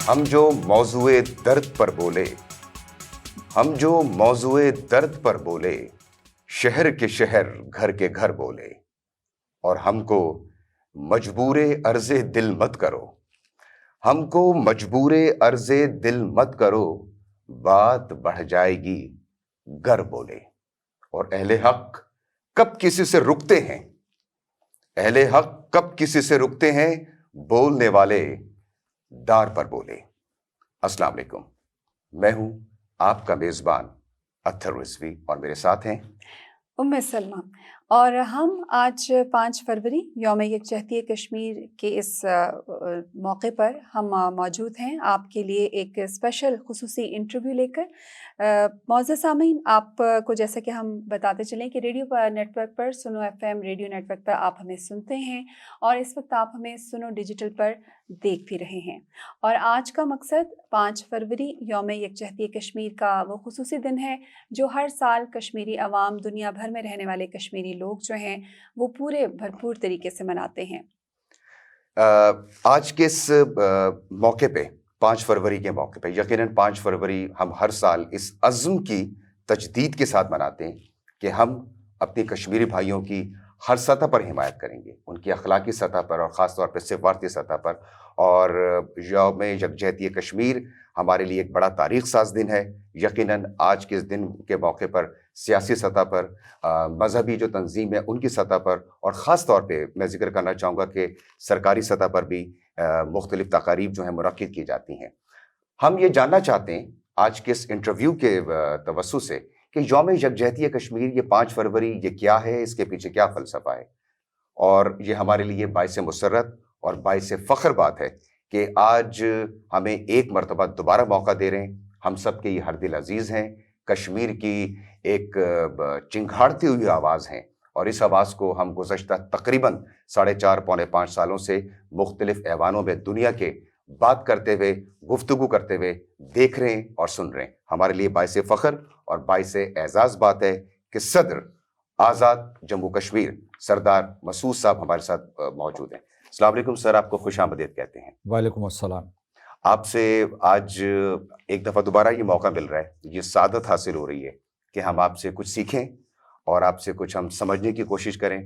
ہم جو موضوع درد پر بولے، ہم جو موضوع درد پر بولے، شہر کے شہر گھر کے گھر بولے، اور ہم کو مجبور عرض دل مت کرو، ہم کو مجبور عرض دل مت کرو، بات بڑھ جائے گی گر بولے۔ اور اہل حق کب کسی سے رکتے ہیں، اہل حق کب کسی سے رکتے ہیں، بولنے والے دار پر بولے۔ السلام علیکم، میں ہوں آپ کا میزبان اطہر رضوی، اور میرے ساتھ ہیں ام سلمہ، اور ہم آج 5 فروری یوم یکجہتی کشمیر کے اس موقع پر ہم موجود ہیں آپ کے لیے ایک اسپیشل خصوصی انٹرویو لے کر۔ معزز سامعین، آپ کو جیسا کہ ہم بتاتے چلیں کہ ریڈیو پر نیٹ ورک پر Suno F M radio network پر آپ ہمیں سنتے ہیں، اور اس وقت آپ ہمیں سنو ڈیجیٹل پر دیکھ بھی رہے ہیں۔ اور آج کا مقصد 5 فروری یوم یکجہتی کشمیر کا وہ خصوصی دن ہے جو ہر سال کشمیری عوام، دنیا بھر میں رہنے والے کشمیری لوگ جو ہیں وہ پورے بھرپور طریقے سے مناتے ہیں۔ آج کے اس موقع پہ، 5 فروری کے موقع پہ، یقیناً 5 فروری ہم ہر سال اس عزم کی تجدید کے ساتھ مناتے ہیں کہ ہم اپنے کشمیری بھائیوں کی ہر سطح پر حمایت کریں گے، ان کی اخلاقی سطح پر اور خاص طور پہ سفارتی سطح پر۔ اور یوم یکجہتی کشمیر ہمارے لیے ایک بڑا تاریخ ساز دن ہے۔ یقیناً آج کے اس دن کے موقع پر سیاسی سطح پر، مذہبی جو تنظیم ہے ان کی سطح پر، اور خاص طور پہ میں ذکر کرنا چاہوں گا کہ سرکاری سطح پر بھی مختلف تقاریب جو ہیں منعقد کی جاتی ہیں۔ ہم یہ جاننا چاہتے ہیں آج کے اس انٹرویو کے توسط سے کہ یوم یکجہتی کشمیر یہ 5 فروری یہ کیا ہے، اس کے پیچھے کیا فلسفہ ہے، اور یہ ہمارے لیے باعث مسرت اور باعث فخر بات ہے کہ آج ہمیں ایک مرتبہ دوبارہ موقع دے رہے ہیں۔ ہم سب کے یہ ہر دل عزیز ہیں، کشمیر کی ایک چنگھاڑتی ہوئی آواز ہیں، اور اس آواز کو ہم گزشتہ تقریباً 4.5 پونے 5 سالوں سے مختلف ایوانوں میں دنیا کے بات کرتے ہوئے، گفتگو کرتے ہوئے دیکھ رہے ہیں اور سن رہے ہیں۔ ہمارے لیے باعث فخر اور باعث اعزاز بات ہے کہ صدر آزاد جموں کشمیر سردار مسعود صاحب ہمارے ساتھ موجود ہیں۔ السلام علیکم سر، آپ کو خوش آمدید کہتے ہیں۔ وعلیکم السلام۔ آپ سے آج ایک دفعہ دوبارہ یہ موقع مل رہا ہے، یہ سعادت حاصل ہو رہی ہے کہ ہم آپ سے کچھ سیکھیں اور آپ سے کچھ ہم سمجھنے کی کوشش کریں۔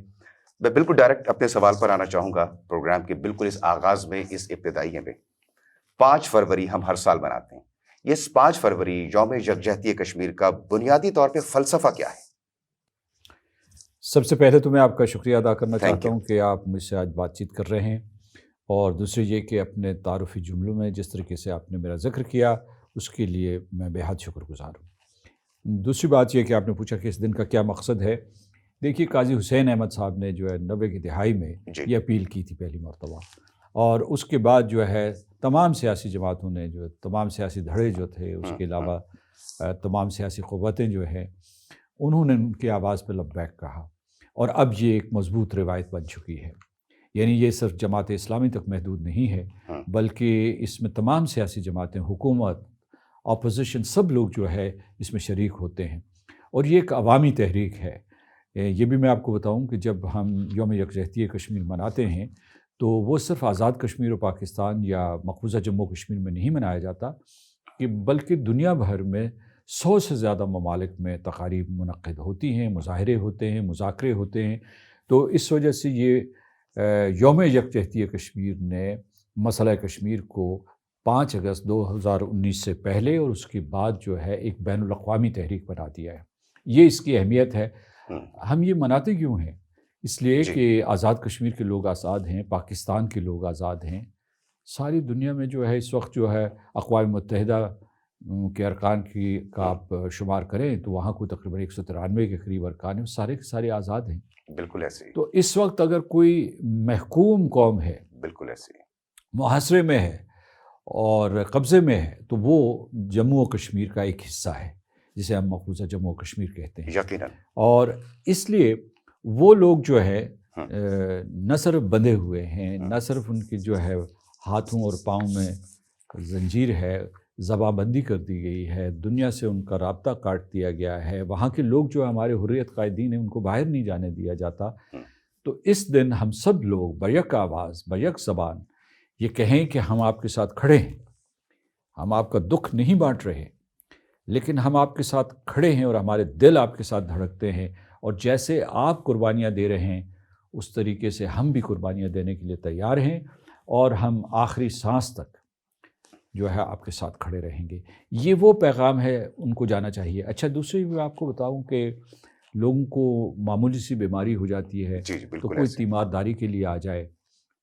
میں بالکل ڈائریکٹ اپنے سوال پر آنا چاہوں گا، پروگرام کے بالکل اس آغاز میں، اس ابتدائیے میں۔ 5 فروری ہم ہر سال مناتے ہیں، یہ 5 فروری یوم یکجہتی کشمیر کا بنیادی طور پہ فلسفہ کیا ہے؟ سب سے پہلے تو میں آپ کا شکریہ ادا کرنا Thank چاہتا ہوں کہ آپ مجھ سے آج بات چیت کر رہے ہیں، اور دوسری یہ کہ اپنے تعارفی جملوں میں جس طریقے سے آپ نے میرا ذکر کیا اس کے لیے میں بے حد شکر گزار ہوں۔ دوسری بات یہ کہ آپ نے پوچھا کہ اس دن کا کیا مقصد ہے۔ دیکھیے، قاضی حسین احمد صاحب نے جو ہے 90 کی دہائی میں یہ اپیل کی تھی پہلی مرتبہ، اور اس کے بعد جو ہے تمام سیاسی جماعتوں نے، جو تمام سیاسی دھڑے جو تھے، اس کے علاوہ تمام سیاسی قوتیں جو ہیں، انہوں نے ان کی آواز پہ لبیک کہا، اور اب یہ ایک مضبوط روایت بن چکی ہے۔ یعنی یہ صرف جماعت اسلامی تک محدود نہیں ہے، بلکہ اس میں تمام سیاسی جماعتیں، حکومت، اپوزیشن، سب لوگ جو ہے اس میں شریک ہوتے ہیں، اور یہ ایک عوامی تحریک ہے۔ یہ بھی میں آپ کو بتاؤں کہ جب ہم یوم یکجہتی کشمیر مناتے ہیں تو وہ صرف آزاد کشمیر و پاکستان یا مقبوضہ جموں کشمیر میں نہیں منایا جاتا، کہ بلکہ دنیا بھر میں 100 سے زیادہ ممالک میں تقاریب منعقد ہوتی ہیں، مظاہرے ہوتے ہیں، مذاکرے ہوتے ہیں۔ تو اس وجہ سے یہ یوم یکجہتی کشمیر نے مسئلہ کشمیر کو 5 اگست 2019 سے پہلے اور اس کے بعد جو ہے ایک بین الاقوامی تحریک بنا دیا ہے۔ یہ اس کی اہمیت ہے۔ ہم یہ مناتے کیوں ہیں؟ اس لیے کہ آزاد کشمیر کے لوگ آزاد ہیں، پاکستان کے لوگ آزاد ہیں۔ ساری دنیا میں جو ہے اس وقت جو ہے اقوام متحدہ کے ارکان کا آپ شمار کریں تو وہاں کو تقریباً 193 کے قریب ارکان ہیں، سارے کے سارے آزاد ہیں۔ بالکل ایسے ہی۔ تو اس وقت اگر کوئی محکوم قوم ہے، بالکل ایسے ہی، محاصرے میں ہے اور قبضے میں ہے، تو وہ جموں و کشمیر کا ایک حصہ ہے، جسے ہم مقبوضہ جموں و کشمیر کہتے ہیں۔ یقیناً۔ اور اس لیے وہ لوگ جو ہے نہ صرف بندھے ہوئے ہیں، نہ صرف ان کی جو ہے ہاتھوں اور پاؤں میں زنجیر ہے، زبان بندی کر دی گئی ہے، دنیا سے ان کا رابطہ کاٹ دیا گیا ہے، وہاں کے لوگ جو ہمارے حریت قائدین ہیں ان کو باہر نہیں جانے دیا جاتا۔ تو اس دن ہم سب لوگ بیک آواز، بیک زبان یہ کہیں کہ ہم آپ کے ساتھ کھڑے ہیں، ہم آپ کا دکھ نہیں بانٹ رہے، لیکن ہم آپ کے ساتھ کھڑے ہیں اور ہمارے دل آپ کے ساتھ دھڑکتے ہیں، اور جیسے آپ قربانیاں دے رہے ہیں اس طریقے سے ہم بھی قربانیاں دینے کے لیے تیار ہیں، اور ہم آخری سانس تک جو ہے آپ کے ساتھ کھڑے رہیں گے۔ یہ وہ پیغام ہے، ان کو جانا چاہیے۔ اچھا، دوسری میں آپ کو بتاؤں کہ لوگوں کو معمولی سی بیماری ہو جاتی ہے جی جی تو بالکل کوئی ایسے تیمارداری کے لیے آ جائے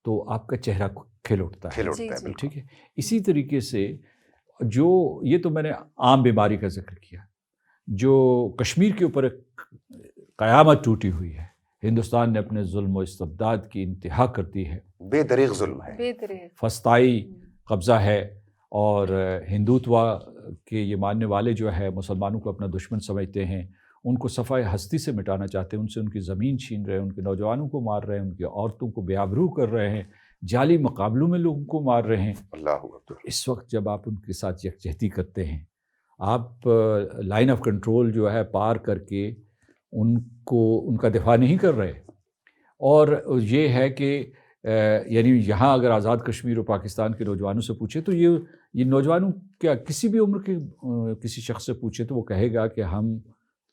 تو آپ کا چہرہ کھل اٹھتا ہے، کھل جی اٹھتا ہے، جی بالکل۔ ٹھیک ہے۔ اسی طریقے سے جو یہ تو میں نے عام بیماری کا ذکر کیا، جو کشمیر کے اوپر ایک قیامت ٹوٹی ہوئی ہے، ہندوستان نے اپنے ظلم و استبداد کی انتہا کر دی ہے، بے دریغ ظلم ہے۔ بہتر ہے۔ فسطائی قبضہ ہے، اور ہندوتوا کے یہ ماننے والے جو ہے مسلمانوں کو اپنا دشمن سمجھتے ہیں، ان کو صفحہ ہستی سے مٹانا چاہتے ہیں، ان سے ان کی زمین چھین رہے ہیں، ان کے نوجوانوں کو مار رہے ہیں، ان کی عورتوں کو بے آبرو کر رہے ہیں، جعلی مقابلوں میں لوگوں کو مار رہے ہیں۔ اللہ اکبر۔ اس وقت جب آپ ان کے ساتھ یکجہتی کرتے ہیں، آپ لائن آف کنٹرول جو ہے پار کر کے ان کا دفاع نہیں کر رہے، اور یہ ہے کہ یعنی یہاں اگر آزاد کشمیر اور پاکستان کے نوجوانوں سے پوچھے تو یہ نوجوانوں کیا کسی بھی عمر کے کسی شخص سے پوچھے تو وہ کہے گا کہ ہم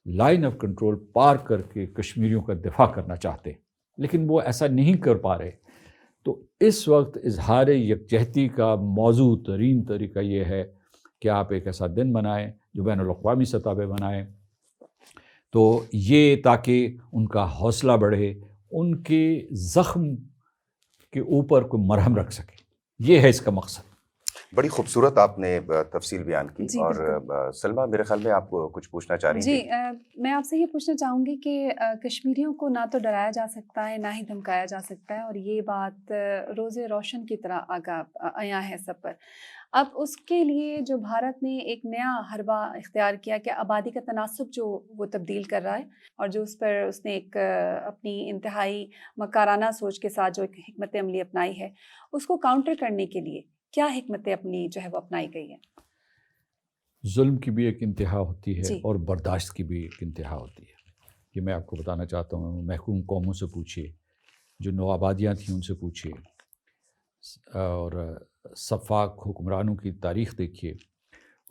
لائن آف کنٹرول پار کر کے کشمیریوں کا دفاع کرنا چاہتے ہیں، لیکن وہ ایسا نہیں کر پا رہے۔ تو اس وقت اظہار یکجہتی کا موضوع ترین طریقہ یہ ہے کہ آپ ایک ایسا دن منائیں جو بین الاقوامی سطح پہ منائیں، تو یہ تاکہ ان کا حوصلہ بڑھے، ان کے زخم کے اوپر کوئی مرہم رکھ سکے، یہ ہے اس کا مقصد۔ بڑی خوبصورت آپ نے تفصیل بیان کی۔ جی، اور بالکل۔ سلمیٰ، میرے خیال میں آپ کچھ پوچھنا چاہ رہی جی، ہیں؟ میں آپ سے یہ پوچھنا چاہوں گی کہ کشمیریوں کو نہ تو ڈرایا جا سکتا ہے، نہ ہی دھمکایا جا سکتا ہے، اور یہ بات روز روشن کی طرح آیا ہے سب پر۔ اب اس کے لیے جو بھارت نے ایک نیا حربہ اختیار کیا کہ آبادی کا تناسب جو وہ تبدیل کر رہا ہے، اور جو اس نے ایک اپنی انتہائی مکارانہ سوچ کے ساتھ جو ایک حکمت عملی اپنائی ہے، اس کو کاؤنٹر کرنے کے لیے کیا حکمت عملی جو ہے وہ اپنائی گئی ہے؟ ظلم کی بھی ایک انتہا ہوتی ہے جی۔ اور برداشت کی بھی ایک انتہا ہوتی ہے۔ یہ میں آپ کو بتانا چاہتا ہوں۔ محکوم قوموں سے پوچھیے، جو نوآبادیاں تھیں ان سے پوچھیے، اور سفاک حکمرانوں کی تاریخ دیکھیے،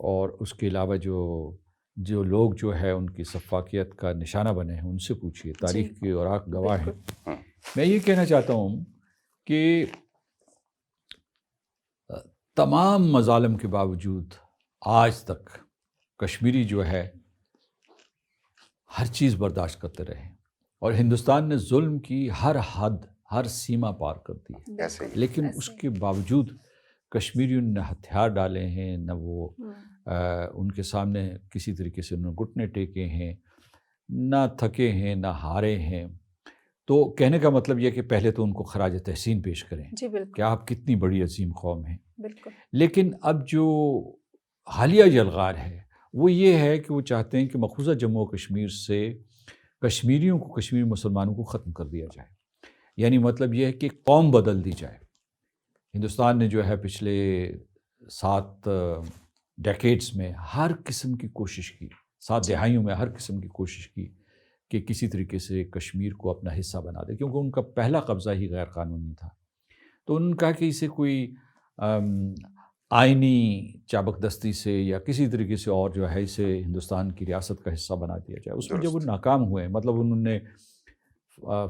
اور اس کے علاوہ جو لوگ جو ہے ان کی سفاکیت کا نشانہ بنے ہیں ان سے پوچھیے، تاریخ کے اوراق گواہ ہیں۔ بالکل۔ میں یہ کہنا چاہتا ہوں کہ تمام مظالم کے باوجود آج تک کشمیری جو ہے ہر چیز برداشت کرتے رہے، اور ہندوستان نے ظلم کی ہر حد، ہر سیما پار کر دی ہے، ایسے ہی۔ لیکن اس کے باوجود کشمیریوں نے ہتھیار ڈالے ہیں، نہ وہ ان کے سامنے کسی طریقے سے انہوں نے گھٹنے ٹیکے ہیں، نہ تھکے ہیں، نہ ہارے ہیں۔ تو کہنے کا مطلب یہ کہ پہلے تو ان کو خراج تحسین پیش کریں جی بالکل، کہ آپ کتنی بڑی عظیم قوم ہیں۔ بالکل۔ لیکن اب جو حالیہ یلغار ہے وہ یہ ہے کہ وہ چاہتے ہیں کہ مقبوضہ جموں و کشمیر سے کشمیریوں کو، کشمیری مسلمانوں کو ختم کر دیا جائے، یعنی مطلب یہ ہے کہ قوم بدل دی جائے۔ ہندوستان نے جو ہے پچھلے 7 ڈیکیڈز میں ہر قسم کی کوشش کی، 7 دہائیوں میں ہر قسم کی کوشش کی کہ کسی طریقے سے کشمیر کو اپنا حصہ بنا دے، کیونکہ ان کا پہلا قبضہ ہی غیر قانونی تھا۔ تو انہوں نے کہا کہ اسے کوئی آئینی چابک دستی سے یا کسی طریقے سے اور جو ہے اسے ہندوستان کی ریاست کا حصہ بنا دیا جائے۔ اس میں جب وہ ناکام ہوئے، مطلب انہوں نے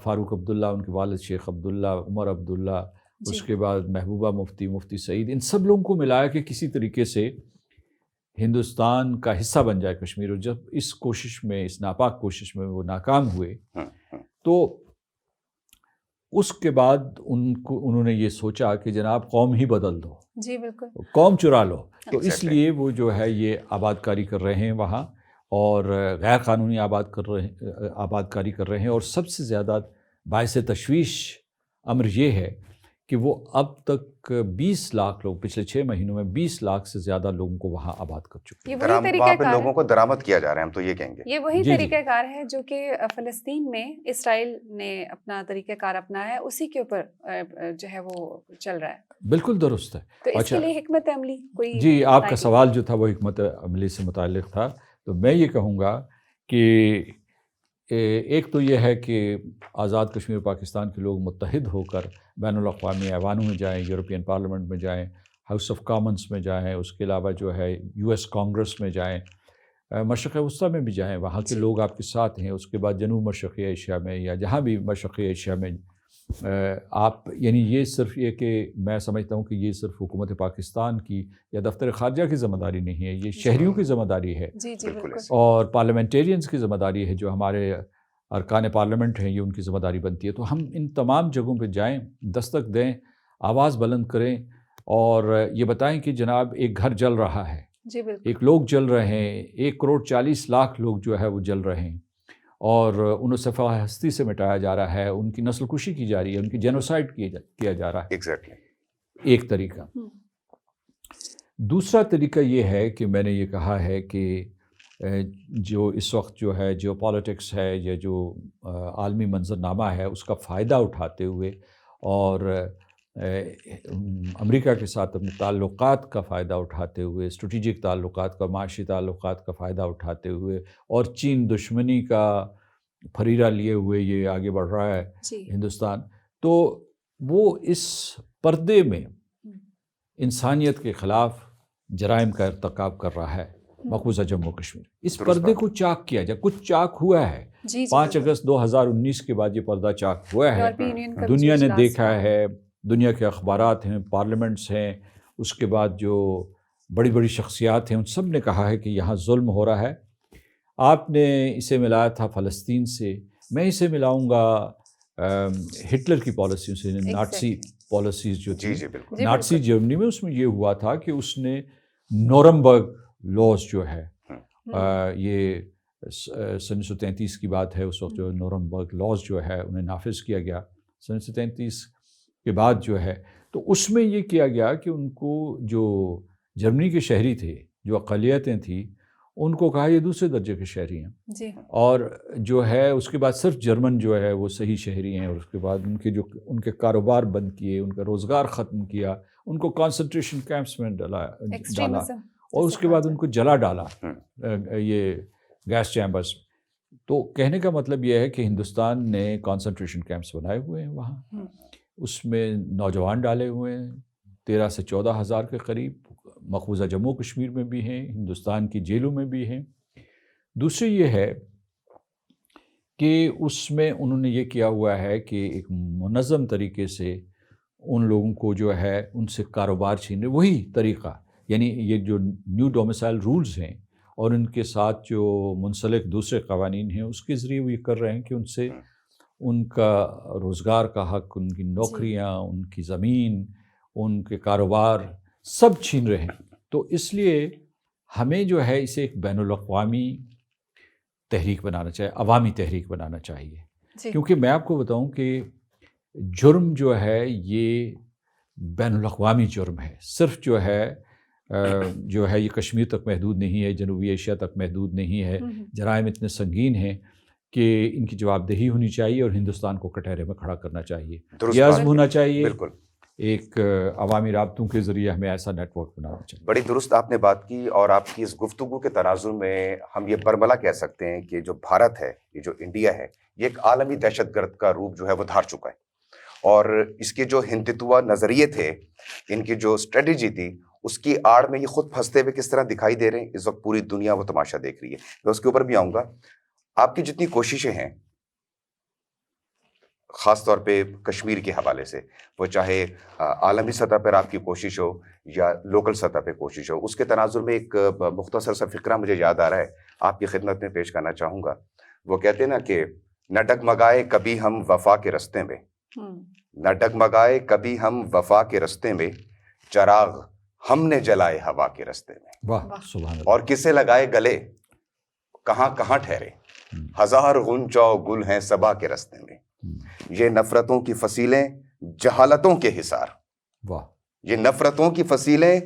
فاروق عبداللہ، ان کے والد شیخ عبداللہ، عمر عبداللہ، اس کے بعد محبوبہ مفتی، مفتی سعید، ان سب لوگوں کو ملایا کہ کسی طریقے سے ہندوستان کا حصہ بن جائے کشمیر، اور جب اس کوشش میں، اس ناپاک کوشش میں وہ ناکام ہوئے تو اس کے بعد انہوں نے یہ سوچا کہ جناب قوم ہی بدل دو، جی بالکل، قوم چرا لو۔ تو اس لیے وہ جو ہے یہ آباد کاری کر رہے ہیں وہاں، اور غیر قانونی آباد کاری کر رہے ہیں، اور سب سے زیادہ باعث تشویش امر یہ ہے کہ وہ اب تک 20 لاکھ لوگ پچھلے 6 مہینوں میں 20 لاکھ سے زیادہ لوگوں کو وہاں آباد کر چکے ہیں۔ وہاں پہ لوگوں کو درآمد کیا جا رہا ہے، ہم تو یہ کہیں گے یہ وہی طریقہ کار ہے جو کہ فلسطین میں اسرائیل نے اپنا طریقہ کار اپنایا ہے، اسی کے اوپر جو ہے وہ چل رہا ہے۔ بالکل درست ہے۔ تو اس کے لیے حکمت عملی کوئی؟ جی، آپ کا سوال جو تھا وہ حکمت عملی سے متعلق تھا، تو میں یہ کہوں گا کہ ایک تو یہ ہے کہ آزاد کشمیر پاکستان کے لوگ متحد ہو کر بین الاقوامی ایوانوں میں جائیں، یورپین پارلیمنٹ میں جائیں، ہاؤس آف کامنس میں جائیں، اس کے علاوہ جو ہے US کانگریس میں جائیں، مشرق وسطیٰ میں بھی جائیں، وہاں کے لوگ آپ کے ساتھ ہیں. اس کے بعد جنوب مشرقی ایشیا میں یا جہاں بھی مشرقی ایشیا میں آپ، یعنی یہ صرف یہ کہ میں سمجھتا ہوں کہ یہ صرف حکومت پاکستان کی یا دفتر خارجہ کی ذمہ داری نہیں ہے، یہ شہریوں کی ذمہ داری ہے جی جی بالکل. اور پارلیمنٹیرینز کی ذمہ داری ہے، جو ہمارے ارکان پارلیمنٹ ہیں، یہ ان کی ذمہ داری بنتی ہے. تو ہم ان تمام جگہوں پہ جائیں، دستک دیں، آواز بلند کریں اور یہ بتائیں کہ جناب ایک گھر جل رہا ہے، جی بالکل. ایک لوگ جل رہے ہیں، 1,40,00,000 لوگ جو ہے وہ جل رہے ہیں اور انہیں صفحہ ہستی سے مٹایا جا رہا ہے، ان کی نسل کشی کی جا رہی ہے، ان کی جینوسائڈ کیا جا رہا ہے. ایگزیکٹلی. ایک طریقہ. دوسرا طریقہ یہ ہے کہ میں نے یہ کہا ہے کہ جو اس وقت جو ہے جیو پالیٹکس ہے یا جو عالمی منظرنامہ ہے، اس کا فائدہ اٹھاتے ہوئے اور امریکہ کے ساتھ اپنے تعلقات کا فائدہ اٹھاتے ہوئے، اسٹریٹجک تعلقات کا، معاشی تعلقات کا فائدہ اٹھاتے ہوئے اور چین دشمنی کا پھریرہ لیے ہوئے یہ آگے بڑھ رہا ہے ہندوستان، تو وہ اس پردے میں انسانیت کے خلاف جرائم کا ارتکاب کر رہا ہے مقبوضہ جموں کشمیر. اس پردے کو چاک کیا جائے. کچھ چاک ہوا ہے. 5 اگست 2019 کے بعد یہ پردہ چاک ہوا ہے. دنیا نے دیکھا ہے، دنیا کے اخبارات ہیں، پارلیمنٹس ہیں، اس کے بعد جو بڑی بڑی شخصیات ہیں، ان سب نے کہا ہے کہ یہاں ظلم ہو رہا ہے. آپ نے اسے ملایا تھا فلسطین سے، میں اسے ملاؤں گا ہٹلر کی پالیسیوں سے، نازی پالیسیز جو تھی نازی جرمنی میں. اس میں یہ ہوا تھا کہ اس نے نورمبرگ لاز جو ہے، یہ 1933 کی بات ہے، اس وقت جو نورمبرگ لاز جو ہے انہیں نافذ کیا گیا 1933 کے بعد جو ہے. تو اس میں یہ کیا گیا کہ ان کو جو جرمنی کے شہری تھے، جو اقلیتیں تھیں، ان کو کہا یہ دوسرے درجے کے شہری ہیں اور جو ہے اس کے بعد صرف جرمن جو ہے وہ صحیح شہری ہیں. اور اس کے بعد ان کے کاروبار بند کیے، ان کا روزگار ختم کیا، ان کو کانسنٹریشن کیمپس میں ڈالا اور اس کے بعد ان کو جلا ڈالا یہ گیس چیمبرز. تو کہنے کا مطلب یہ ہے کہ ہندوستان نے کانسنٹریشن کیمپس بنائے ہوئے ہیں وہاں، اس میں نوجوان ڈالے ہوئے ہیں 13 سے 14 ہزار کے قریب. مقبوضہ جموں کشمیر میں بھی ہیں، ہندوستان کی جیلوں میں بھی ہیں. دوسری یہ ہے کہ اس میں انہوں نے یہ کیا ہوا ہے کہ ایک منظم طریقے سے ان لوگوں کو جو ہے ان سے کاروبار چھیننے، وہی طریقہ، یعنی یہ جو نیو ڈومیسائل رولز ہیں اور ان کے ساتھ جو منسلک دوسرے قوانین ہیں، اس کے ذریعے وہ یہ کر رہے ہیں کہ ان سے ان کا روزگار کا حق، ان کی نوکریاں، ان کی زمین، ان کے کاروبار سب چھین رہے ہیں. تو اس لیے ہمیں جو ہے اسے ایک بین الاقوامی تحریک بنانا چاہیے، عوامی تحریک بنانا چاہیے. کیونکہ میں آپ کو بتاؤں کہ جرم جو ہے یہ بین الاقوامی جرم ہے. صرف جو ہے یہ کشمیر تک محدود نہیں ہے، جنوبی ایشیا تک محدود نہیں ہے. جرائم اتنے سنگین ہیں کہ ان کی جواب دہی ہونی چاہیے اور ہندوستان کو کٹہرے میں کھڑا کرنا چاہیے. یہ عزم ہونا چاہیے. بالکل ایک عوامی رابطوں کے ذریعے ہمیں ایسا نیٹ ورک بنانا چاہیے. بڑی درست آپ نے بات کی، اور آپ کی اس گفتگو کے تناظر میں ہم یہ برملا کہہ سکتے ہیں کہ جو بھارت ہے، یہ جو انڈیا ہے، یہ ایک عالمی دہشت گرد کا روپ جو ہے وہ دھار چکا ہے. اور اس کے جو ہندتوا نظریے تھے، ان کی جو اسٹریٹجی تھی، اس کی آڑ میں یہ خود پھنستے ہوئے کس طرح دکھائی دے رہے ہیں. اس وقت پوری دنیا وہ تماشا دیکھ رہی ہے. میں اس کے اوپر بھی آؤں گا. آپ کی جتنی کوششیں ہیں خاص طور پہ کشمیر کے حوالے سے، وہ چاہے عالمی سطح پر آپ کی کوشش ہو یا لوکل سطح پہ کوشش ہو، اس کے تناظر میں ایک مختصر سا فقرہ مجھے یاد آ رہا ہے، آپ کی خدمت میں پیش کرنا چاہوں گا. وہ کہتے ہیں نا کہ نہ ڈگمگائے کبھی ہم وفا کے رستے میں، نہ ڈگمگائے کبھی ہم وفا کے رستے میں، چراغ ہم نے جلائے ہوا کے رستے میں. واہ سبحان اللہ. اور کسے لگائے گلے کہاں کہاں ٹھہرے، ہزار غنچہ گل ہیں صبا کے رستے میں. یہ نفرتوں کی فصیلیں جہالتوں کے حصار، واہ، یہ نفرتوں کی فصیلیں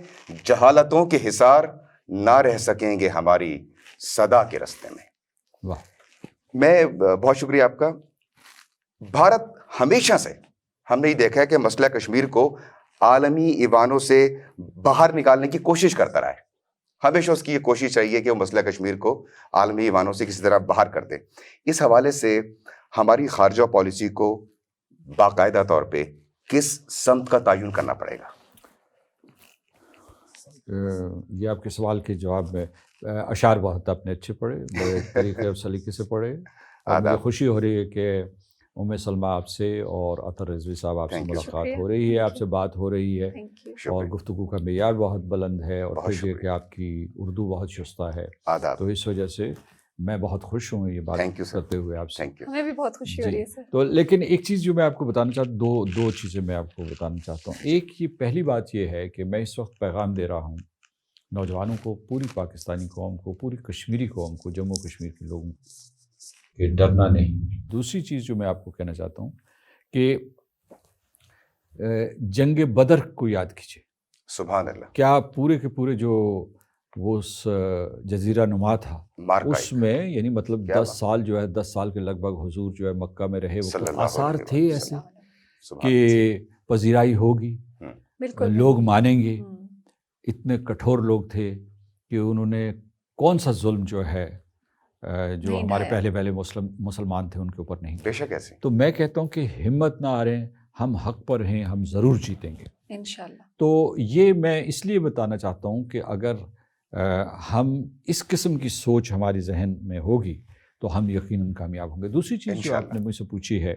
جہالتوں کے حصار، نہ رہ سکیں گے ہماری صدا کے رستے میں. واہ. میں بہت شکریہ آپ کا. بھارت ہمیشہ سے ہم نے یہ دیکھا ہے کہ مسئلہ کشمیر کو عالمی ایوانوں سے باہر نکالنے کی کوشش کرتا رہا ہے. ہمیشہ اس کی یہ کوشش رہی ہے کہ وہ مسئلہ کشمیر کو عالمی ایوانوں سے کسی طرح باہر کر دے. اس حوالے سے ہماری خارجہ پالیسی کو باقاعدہ طور پہ کس سمت کا تعین کرنا پڑے گا؟ یہ آپ کے سوال کے جواب میں اشعار بہت آپ نے اچھے پڑھے، بڑے طریقے اور سلیقے سے پڑھے، اور مجھے خوشی ہو رہی ہے کہ ام سلمہ آپ سے اور عطر رضوی صاحب آپ سے ملاقات ہو رہی ہے، آپ سے بات ہو رہی ہے، اور گفتگو کا معیار بہت بلند ہے، اور پھر یہ کہ آپ کی اردو بہت شستہ ہے، تو اس وجہ سے میں بہت خوش ہوں یہ بات کرتے ہوئے آپ سے. ہمیں بھی بہت خوشی ہو رہی ہے سر. تو لیکن ایک چیز جو میں آپ کو بتانا چاہتا ہوں، دو چیزیں میں آپ کو بتانا چاہتا ہوں. ایک یہ پہلی بات یہ ہے کہ میں اس وقت پیغام دے رہا ہوں نوجوانوں کو، پوری پاکستانی قوم کو، پوری کشمیری قوم کو، جموں کشمیر کے لوگوں کو، کہ ڈرنا نہیں. دوسری چیز جو میں آپ کو کہنا چاہتا ہوں کہ جنگ بدر کو یاد کیجیے. سبحان اللہ. کیا پورے کے پورے جو وہ اس جزیرہ نما تھا اس میں، یعنی مطلب 10 سال جو ہے، 10 سال کے لگ بھگ حضور جو ہے مکہ میں رہے، وہ آثار تھے ایسے کہ پذیرائی ہوگی، لوگ مانیں گے. اتنے کٹھور لوگ تھے کہ انہوں نے کون سا ظلم جو ہے جو ہمارے پہلے مسلمان تھے ان کے اوپر نہیں. بے شک ایسے. تو میں کہتا ہوں کہ ہمت نہ ہاریں، ہم حق پر ہیں، ہم ضرور جیتیں گے انشاءاللہ. تو یہ میں اس لیے بتانا چاہتا ہوں کہ اگر ہم اس قسم کی سوچ ہماری ذہن میں ہوگی تو ہم یقیناً کامیاب ہوں گے. دوسری چیز جو آپ نے مجھ سے پوچھی ہے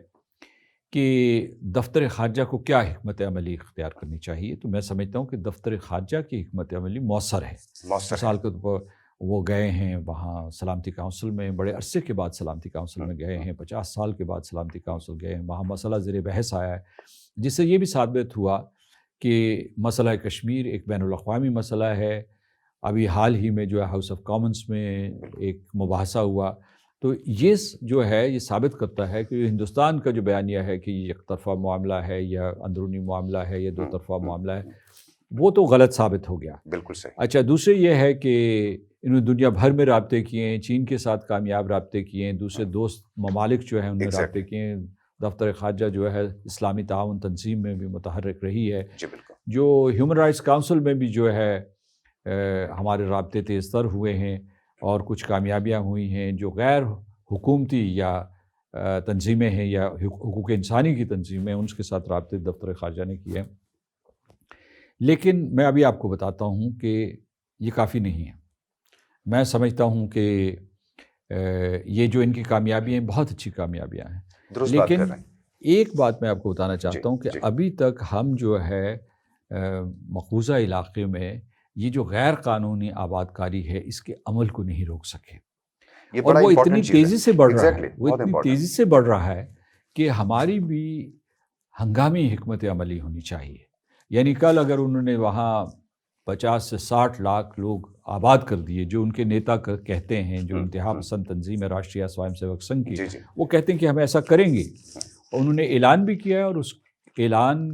کہ دفتر خارجہ کو کیا حکمت عملی اختیار کرنی چاہیے، تو میں سمجھتا ہوں کہ دفتر خارجہ کی حکمت عملی مؤثر ہے. مثال کے طور پر وہ گئے ہیں وہاں سلامتی کونسل میں، بڑے عرصے کے بعد سلامتی کونسل میں گئے ہیں، 50 سال کے بعد سلامتی کونسل گئے ہیں، وہاں مسئلہ زیر بحث آیا ہے، جس سے یہ بھی ثابت ہوا کہ مسئلہ کشمیر ایک بین الاقوامی مسئلہ ہے. ابھی حال ہی میں جو ہے ہاؤس آف کامنس میں ایک مباحثہ ہوا، تو یہ جو ہے یہ ثابت کرتا ہے کہ ہندوستان کا جو بیانیہ ہے کہ یہ ایک طرفہ معاملہ ہے یا اندرونی معاملہ ہے یا دو طرفہ معاملہ ہے، وہ تو غلط ثابت ہو گیا. بالکل صحیح. اچھا، دوسرے یہ ہے کہ انہوں نے دنیا بھر میں رابطے کیے ہیں، چین کے ساتھ کامیاب رابطے کیے ہیں، دوسرے دوست ممالک جو ہیں انہوں نے رابطے کیے ہیں. دفتر خارجہ جو ہے اسلامی تعاون تنظیم میں بھی متحرک رہی ہے. جو ہیومن رائٹس کونسل میں بھی جو ہے ہمارے رابطے تیز تر ہوئے ہیں اور کچھ کامیابیاں ہوئی ہیں. جو غیر حکومتی یا تنظیمیں ہیں یا حقوق انسانی کی تنظیمیں، ان کے ساتھ رابطے دفتر خارجہ نے کیے ہیں. لیکن میں ابھی آپ کو بتاتا ہوں کہ یہ کافی نہیں ہے. میں سمجھتا ہوں کہ یہ جو ان کی کامیابیاں ہیں بہت اچھی کامیابیاں ہیں، لیکن ایک بات میں آپ کو بتانا چاہتا ہوں کہ ابھی تک ہم جو ہے مقبوضہ علاقے میں یہ جو غیر قانونی آباد کاری ہے اس کے عمل کو نہیں روک سکے، اور وہ اتنی تیزی سے بڑھ رہا ہے، وہ اتنی تیزی سے بڑھ رہا ہے کہ ہماری بھی ہنگامی حکمت عملی ہونی چاہیے. یعنی کل اگر انہوں نے وہاں 50 سے 60 لاکھ لوگ آباد کر دیے، جو ان کے نیتا کہتے ہیں، جو انتہا پسند تنظیم ہے راشٹریہ سوائم سیوک سنگھ کی، وہ کہتے ہیں کہ ہم ایسا کریں گے. انہوں نے اعلان بھی کیا ہے اور اس اعلان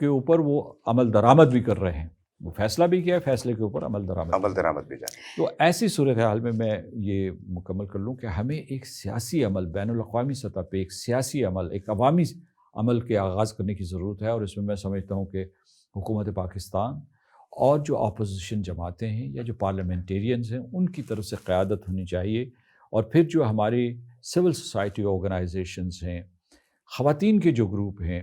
کے اوپر وہ عمل درآمد بھی کر رہے ہیں. وہ فیصلہ بھی کیا ہے، فیصلے کے اوپر عمل درآمد بھی جائے. تو ایسی صورتحال میں یہ مکمل کر لوں کہ ہمیں ایک سیاسی عمل بین الاقوامی سطح پہ، ایک سیاسی عمل، ایک عوامی عمل کے آغاز کرنے کی ضرورت ہے. اور اس میں سمجھتا ہوں کہ حکومت پاکستان اور جو اپوزیشن جماعتیں ہیں یا جو پارلیمنٹیرینز ہیں ان کی طرف سے قیادت ہونی چاہیے. اور پھر جو ہماری سول سوسائٹی آرگنائزیشنز ہیں، خواتین کے جو گروپ ہیں،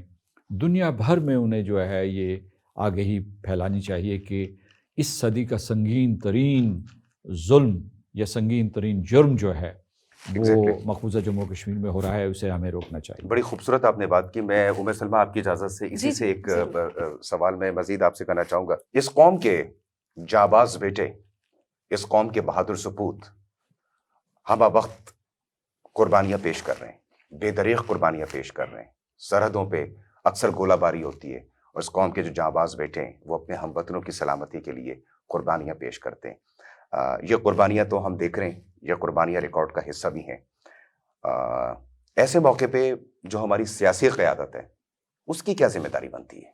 دنیا بھر میں انہیں جو ہے یہ آگہی پھیلانی چاہیے کہ اس صدی کا سنگین ترین ظلم یا سنگین ترین جرم جو ہے وہ مقبوضہ جموں کشمیر میں ہو رہا ہے، اسے ہمیں روکنا چاہیے. بڑی خوبصورت آپ نے بات کی. میں ام سلمہ آپ کی اجازت سے اسی سے ایک سوال میں مزید آپ سے کرنا چاہوں گا. اس قوم کے جانباز بیٹے، اس قوم کے بہادر سپوت ہمہ وقت قربانیاں پیش کر رہے ہیں، بے دریغ قربانیاں پیش کر رہے ہیں. سرحدوں پہ اکثر گولہ باری ہوتی ہے اور اس قوم کے جو جانباز بیٹے ہیں وہ اپنے ہم وطنوں کی سلامتی کے لیے قربانیاں پیش کرتے ہیں. یہ قربانیاں تو ہم دیکھ رہے ہیں، یہ قربانیاں ریکارڈ کا حصہ بھی ہیں. ایسے موقع پہ جو ہماری سیاسی قیادت ہے اس کی کیا ذمہ داری بنتی ہے؟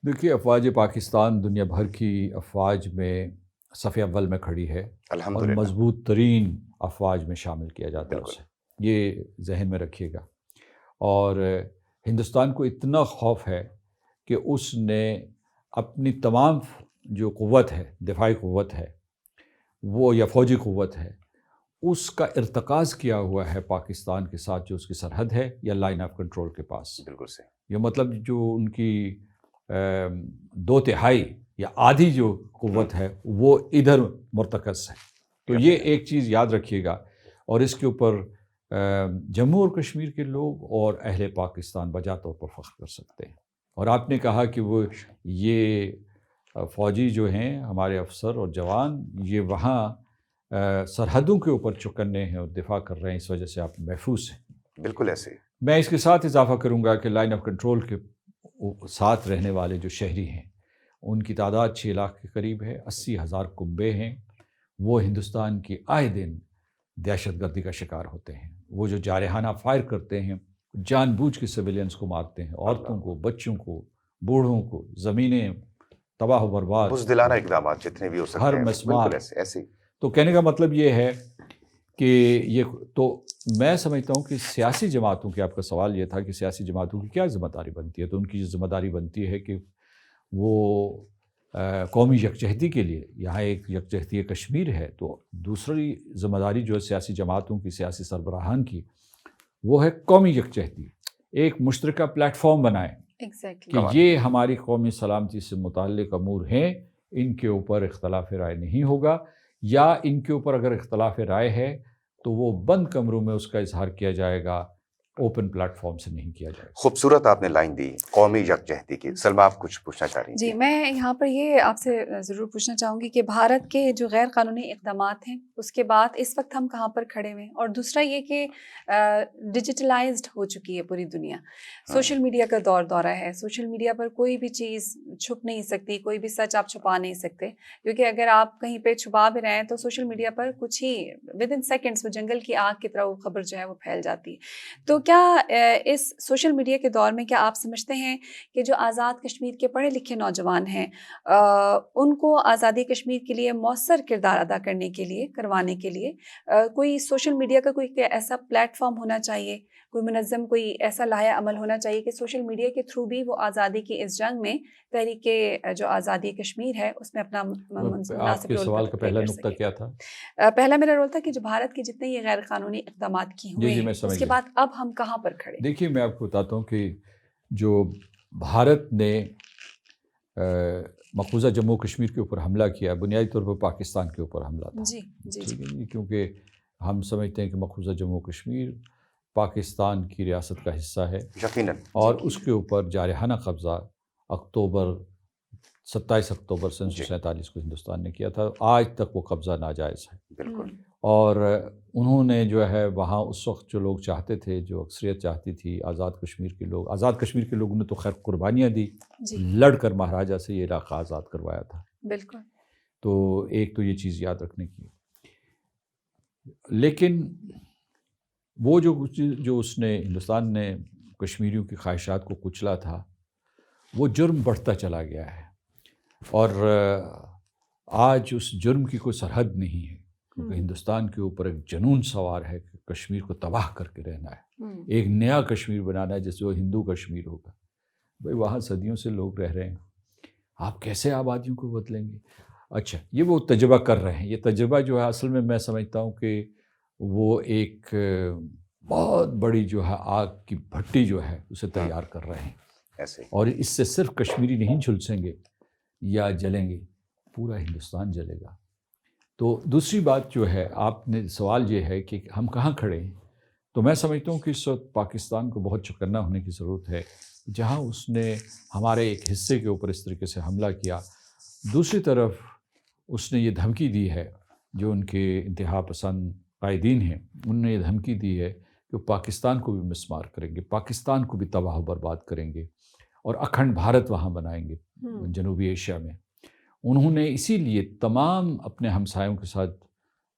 دیکھیے، افواج پاکستان دنیا بھر کی افواج میں صف اول میں کھڑی ہے اور مضبوط ترین افواج میں شامل کیا جاتا ہے اسے، یہ ذہن میں رکھیے گا. اور ہندوستان کو اتنا خوف ہے کہ اس نے اپنی تمام جو قوت ہے، دفاعی قوت ہے وہ یا فوجی قوت ہے، اس کا ارتکاز کیا ہوا ہے پاکستان کے ساتھ جو اس کی سرحد ہے یا لائن آف کنٹرول کے پاس. بالکل صحیح. یہ مطلب جو ان کی 2/3 یا آدھی جو قوت ہے وہ ادھر مرتکز ہے. تو یہ ایک چیز یاد رکھیے گا، اور اس کے اوپر جموں اور کشمیر کے لوگ اور اہل پاکستان بجا طور پر فخر کر سکتے ہیں. اور آپ نے کہا کہ وہ یہ فوجی جو ہیں ہمارے افسر اور جوان یہ وہاں سرحدوں کے اوپر چوکنے ہیں اور دفاع کر رہے ہیں، اس وجہ سے آپ محفوظ ہیں. بالکل ایسے ہی. میں اس کے ساتھ اضافہ کروں گا کہ لائن آف کنٹرول کے ساتھ رہنے والے جو شہری ہیں ان کی تعداد 6 لاکھ کے قریب ہے. 80,000 کنبے ہیں. وہ ہندوستان کی آئے دن دہشت گردی کا شکار ہوتے ہیں. وہ جو جارحانہ فائر کرتے ہیں، جان بوجھ کے سویلینز کو مارتے ہیں، عورتوں کو، بچوں کو، بوڑھوں کو، زمینیں تباہ و برباد، بزدلانہ اقدامات جتنے بھی ہو سکتے ہر ہیں. مسمار. بالکل ایسے ہی. تو کہنے کا مطلب یہ ہے کہ یہ تو میں سمجھتا ہوں کہ سیاسی جماعتوں کی، آپ کا سوال یہ تھا کہ سیاسی جماعتوں کی کیا ذمہ داری بنتی ہے، تو ان کی ذمہ داری بنتی ہے کہ وہ قومی یکجہتی کے لیے، یہاں ایک یکجہتی کشمیر ہے، تو دوسری ذمہ داری جو ہے سیاسی جماعتوں کی، سیاسی سربراہان کی، وہ ہے قومی یکجہتی. ایک مشترکہ پلیٹ فارم بنائیں کہ یہ ہماری قومی سلامتی سے متعلق امور ہیں، ان کے اوپر اختلاف رائے نہیں ہوگا، یا ان کے اوپر اگر اختلاف رائے ہے تو وہ بند کمروں میں اس کا اظہار کیا جائے گا، اوپن پلیٹ فارم سے نہیں کیا جائے گا. خوبصورت آپ نے لائن دی قومی یکجہتی کی. سلمیٰ آپ کچھ پوچھنا چاہ رہی ہیں؟ جی، میں یہاں پر یہ آپ سے ضرور پوچھنا چاہوں گی کہ بھارت کے جو غیر قانونی اقدامات ہیں اس کے بعد اس وقت ہم کہاں پر کھڑے ہوئے ہیں، اور دوسرا یہ کہ ڈیجیٹلائزڈ ہو چکی ہے پوری دنیا. سوشل میڈیا کا دورہ ہے. سوشل میڈیا پر کوئی بھی چیز چھپ نہیں سکتی، کوئی بھی سچ آپ چھپا نہیں سکتے، کیونکہ اگر آپ کہیں پہ چھپا بھی رہے ہیں تو سوشل میڈیا پر کچھ ہی ودن سیکنڈس وہ جنگل کی آگ کی طرح وہ خبر جو ہے وہ پھیل جاتی ہے. تو کیا اس سوشل میڈیا کے دور میں کیا آپ سمجھتے ہیں کہ جو آزاد کشمیر کے پڑھے لکھے نوجوان ہیں ان کو آزادی کشمیر کے لیے مؤثر کردار ادا کرنے کے لیے، کروانے کے لیے کوئی سوشل میڈیا کا کوئی ایسا پلیٹ فارم ہونا چاہیے، کوئی منظم کوئی ایسا لایا عمل ہونا چاہیے کہ سوشل میڈیا کے تھرو بھی وہ آزادی کی اس جنگ میں، تحریک جو آزادی کشمیر ہے اس میں اپنا مناسب رول آپ کے سوال کا پہلا نقطہ کیا تھا؟ پہلا میرا رول تھا کہ جو بھارت کے جتنے یہ غیر قانونی اقدامات کیے ہوئے ہیں اس کے بعد اب ہم کہاں پر کھڑے؟ دیکھیے میں آپ کو بتاتا ہوں کہ جو بھارت نے مقبوضہ جموں کشمیر کے اوپر حملہ کیا، بنیادی طور پر پاکستان کے اوپر حملہ تھا. جی جی ٹھیک ہے جی، کیونکہ ہم سمجھتے ہیں کہ مقبوضہ جموں کشمیر پاکستان کی ریاست کا حصہ ہے، یقیناً، اور اس کے اوپر جارحانہ قبضہ 27 اکتوبر 1947 کو ہندوستان نے کیا تھا. آج تک وہ قبضہ ناجائز ہے. بالکل. اور انہوں نے جو ہے وہاں اس وقت جو لوگ چاہتے تھے، جو اکثریت چاہتی تھی، آزاد کشمیر کے لوگ، آزاد کشمیر کے لوگوں نے تو خیر قربانیاں دی، لڑ کر مہاراجہ سے یہ علاقہ آزاد کروایا تھا. بالکل. تو ایک تو یہ چیز یاد رکھنے کی. لیکن وہ جو اس نے، ہندوستان نے کشمیریوں کی خواہشات کو کچلا تھا، وہ جرم بڑھتا چلا گیا ہے، اور آج اس جرم کی کوئی سرحد نہیں ہے، کیونکہ ہندوستان کے اوپر ایک جنون سوار ہے کہ کشمیر کو تباہ کر کے رہنا ہے، ایک نیا کشمیر بنانا ہے جیسے وہ ہندو کشمیر ہوگا. بھائی وہاں صدیوں سے لوگ رہ رہے ہیں، آپ کیسے آبادیوں کو بدلیں گے؟ اچھا، یہ وہ تجربہ کر رہے ہیں. یہ تجربہ جو ہے اصل میں سمجھتا ہوں کہ وہ ایک بہت بڑی جو ہے آگ کی بھٹی جو ہے اسے تیار کر رہے ہیں ایسے. اور اس سے صرف کشمیری نہیں جھلسیں گے یا جلیں گے، پورا ہندوستان جلے گا. تو دوسری بات جو ہے، آپ نے سوال یہ ہے کہ ہم کہاں کھڑے ہیں، تو میں سمجھتا ہوں کہ اس وقت پاکستان کو بہت چوکنا ہونے کی ضرورت ہے، جہاں اس نے ہمارے ایک حصے کے اوپر اس طریقے سے حملہ کیا. دوسری طرف اس نے یہ دھمکی دی ہے، جو ان کے انتہا پسند قائدین ہیں، انہوں نے یہ دھمکی دی ہے کہ وہ پاکستان کو بھی مسمار کریں گے، پاکستان کو بھی تباہ و برباد کریں گے، اور اکھنڈ بھارت وہاں بنائیں گے جنوبی ایشیا میں. انہوں نے اسی لیے تمام اپنے ہمسایوں کے ساتھ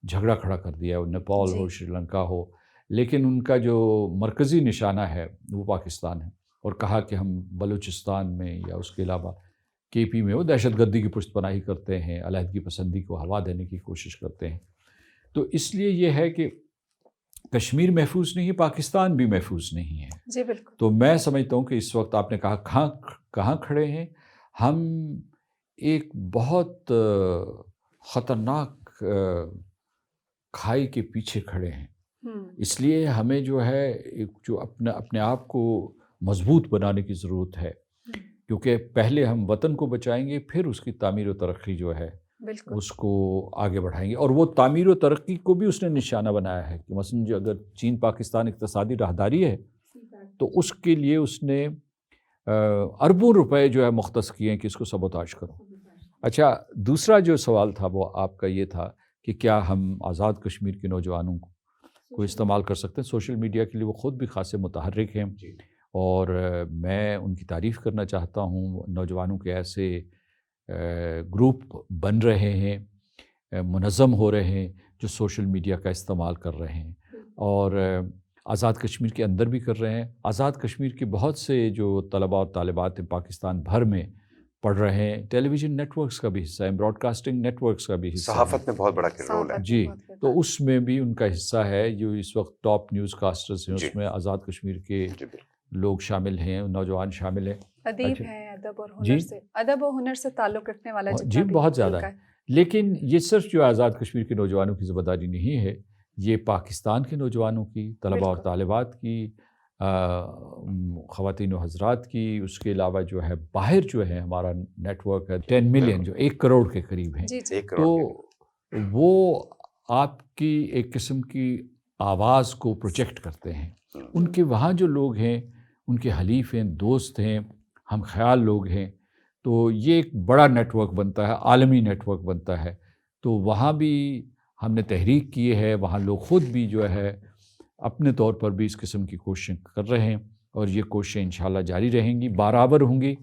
جھگڑا کھڑا کر دیا، وہ نیپال ہو، شری لنکا ہو، لیکن ان کا جو مرکزی نشانہ ہے وہ پاکستان ہے، اور کہا کہ ہم بلوچستان میں یا اس کے علاوہ کے پی میں وہ دہشت گردی کی پشت پناہی کرتے ہیں، علیحدگی پسندی کو ہوا دینے کی کوشش کرتے ہیں. تو اس لیے یہ ہے کہ کشمیر محفوظ نہیں ہے، پاکستان بھی محفوظ نہیں ہے. جی بالکل. تو میں سمجھتا ہوں کہ اس وقت آپ نے کہا کہاں کھڑے ہیں، ہم ایک بہت خطرناک کھائی کے پیچھے کھڑے ہیں. اس لیے ہمیں جو ہے جو اپنے آپ کو مضبوط بنانے کی ضرورت ہے کیونکہ پہلے ہم وطن کو بچائیں گے، پھر اس کی تعمیر و ترقی جو ہے بالکل اس کو آگے بڑھائیں گے. اور وہ تعمیر و ترقی کو بھی اس نے نشانہ بنایا ہے کہ مثلا جو اگر چین پاکستان اقتصادی راہداری ہے تو اس کے لیے اس نے اربوں روپے جو ہے مختص کیے ہیں کہ اس کو سبوتاژ کرو. اچھا، دوسرا جو سوال تھا وہ آپ کا یہ تھا کہ کیا ہم آزاد کشمیر کے نوجوانوں کو استعمال کر سکتے ہیں سوشل میڈیا کے لیے. وہ خود بھی خاصے متحرک ہیں اور میں ان کی تعریف کرنا چاہتا ہوں. نوجوانوں کے ایسے گروپ بن رہے ہیں، منظم ہو رہے ہیں جو سوشل میڈیا کا استعمال کر رہے ہیں اور آزاد کشمیر کے اندر بھی کر رہے ہیں. آزاد کشمیر کے بہت سے جو طلباء اور طالبات ہیں پاکستان بھر میں پڑھ رہے ہیں. ٹیلی ویژن نیٹ ورکس کا بھی حصہ ہے، براڈ کاسٹنگ نیٹ ورکس کا بھی حصہ ہے. صحافت میں بہت بڑا رول ہے. جی، تو اس میں بھی ان کا حصہ ہے. جو اس وقت ٹاپ نیوز کاسٹرز ہیں جی. اس میں آزاد کشمیر کے جی بالکل. لوگ شامل ہیں، نوجوان شامل ہیں. ادیب ہیں، ادب اور جی. ہنر سے، ادب و ہنر سے تعلق رکھنے والا جی جتنا بھی بہت زیادہ حلقہ ہے. لیکن یہ صرف جو آزاد کشمیر کے نوجوانوں کی ذمہ داری نہیں ہے، یہ پاکستان کے نوجوانوں کی، طلباء اور بالکل. طالبات کی، خواتین و حضرات کی. اس کے علاوہ جو ہے باہر جو ہے ہمارا نیٹ ورک ہے 10 ملین، جو 1 کروڑ کے قریب ہیں. جی جی 1 کروڑ تو وہ آپ کی ایک قسم کی آواز کو پروجیکٹ کرتے ہیں. ان کے وہاں جو لوگ ہیں ان کے حلیف ہیں، دوست ہیں، ہم خیال لوگ ہیں. تو یہ ایک بڑا نیٹ ورک بنتا ہے، عالمی نیٹ ورک بنتا ہے. تو وہاں بھی ہم نے تحریک کی ہے، وہاں لوگ خود بھی جو ہے اپنے طور پر بھی اس قسم کی کوششیں کر رہے ہیں اور یہ کوششیں انشاءاللہ جاری رہیں گی، برابر ہوں گی.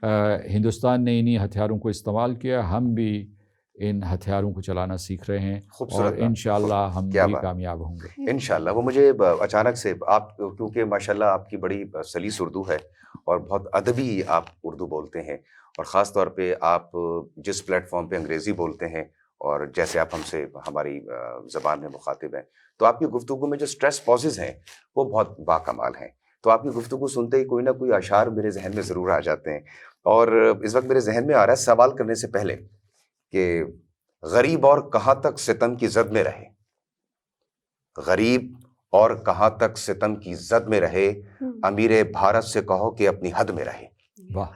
ہندوستان نے انہی ہتھیاروں کو استعمال کیا، ہم بھی ان ہتھیاروں کو چلانا سیکھ رہے ہیں اور انشاءاللہ ہم بھی کامیاب ہوں گے انشاءاللہ. وہ مجھے اچانک سے آپ، کیونکہ ماشاءاللہ آپ کی بڑی سلیس اردو ہے اور بہت ادبی آپ اردو بولتے ہیں، اور خاص طور پہ آپ جس پلیٹ فارم پہ انگریزی بولتے ہیں اور جیسے آپ ہم سے ہماری زبان میں مخاطب ہیں، تو آپ کی گفتگو میں جو سٹریس پازز ہیں وہ بہت باکمال ہیں. تو آپ کی گفتگو سنتے ہی کوئی نہ کوئی اشعار میرے ذہن میں ضرور آ جاتے ہیں. اور اس وقت میرے ذہن میں آ رہا ہے سوال کرنے سے پہلے کہ غریب اور کہاں تک ستم کی زد میں رہے، غریب اور کہاں تک ستم کی زد میں رہے، امیر بھارت سے کہو کہ اپنی حد میں رہے. واہ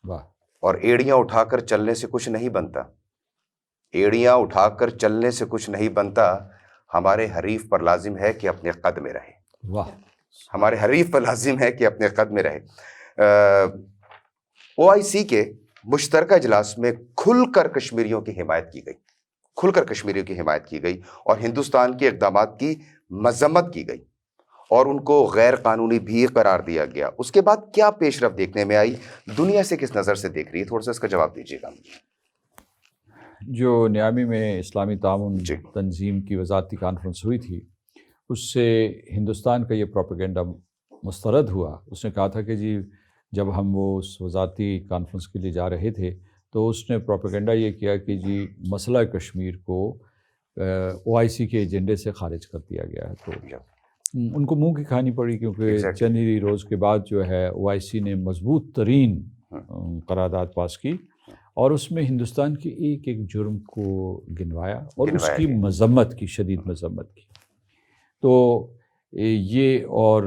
واہ. اور ایڑیاں اٹھا کر چلنے سے کچھ نہیں بنتا، ایڑیاں اٹھا کر چلنے سے کچھ نہیں بنتا، ہمارے حریف پر لازم ہے کہ اپنے قد میں رہے. واہ. ہمارے حریف پر لازم ہے کہ اپنے قد میں رہے. OIC کے مشترکہ اجلاس میں کھل کر کشمیریوں کی حمایت کی گئی، کھل کر کشمیریوں کی حمایت کی گئی اور ہندوستان کے اقدامات کی مذمت کی گئی اور ان کو غیر قانونی بھی قرار دیا گیا. اس کے بعد کیا پیش رفت دیکھنے میں آئی؟ دنیا سے کس نظر سے دیکھ رہی ہے؟ تھوڑا سا اس کا جواب دیجیے گا. جو نیامی میں اسلامی تعاون تنظیم کی وزارتی کانفرنس ہوئی تھی، اس سے ہندوستان کا یہ پروپیگنڈا مسترد ہوا. اس نے کہا تھا کہ جی جب ہم وہ اس وزارتی کانفرنس کے لیے جا رہے تھے تو اس نے پروپیگنڈا یہ کیا کہ جی مسئلہ کشمیر کو OIC کے ایجنڈے سے خارج کر دیا گیا ہے. تو ان کو منہ کی کھانی پڑی کیونکہ چند ہی روز کے بعد جو ہے OIC نے مضبوط ترین قرارداد پاس کی اور اس میں ہندوستان کے ایک ایک جرم کو گنوایا اور اس کی مذمت کی، شدید مذمت کی. تو یہ اور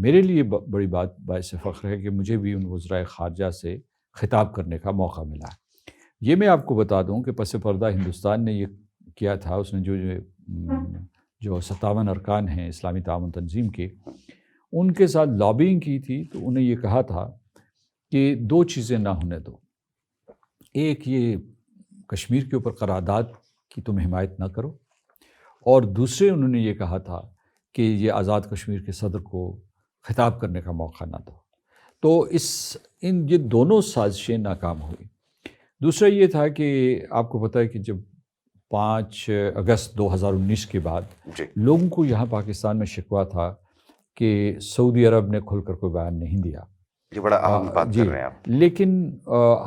میرے لیے بڑی بات باعث فخر ہے کہ مجھے بھی ان وزرائے خارجہ سے خطاب کرنے کا موقع ملا. یہ میں آپ کو بتا دوں کہ پس پردہ ہندوستان نے یہ کیا تھا، اس نے جو 57 ارکان ہیں اسلامی تعاون تنظیم کے، ان کے ساتھ لابینگ کی تھی. تو انہیں یہ کہا تھا کہ 2 چیزیں نہ ہونے دو. ایک یہ کشمیر کے اوپر قرارداد کی تم حمایت نہ کرو، اور دوسرے انہوں نے یہ کہا تھا کہ یہ آزاد کشمیر کے صدر کو خطاب کرنے کا موقع نہ دو. تو یہ دونوں سازشیں ناکام ہوئی. دوسرا یہ تھا کہ آپ کو پتہ ہے کہ جب 5 اگست 2019 کے بعد لوگوں کو یہاں پاکستان میں شکوہ تھا کہ سعودی عرب نے کھل کر کوئی بیان نہیں دیا. یہ بڑا اہم بات کر رہے ہیں آپ. لیکن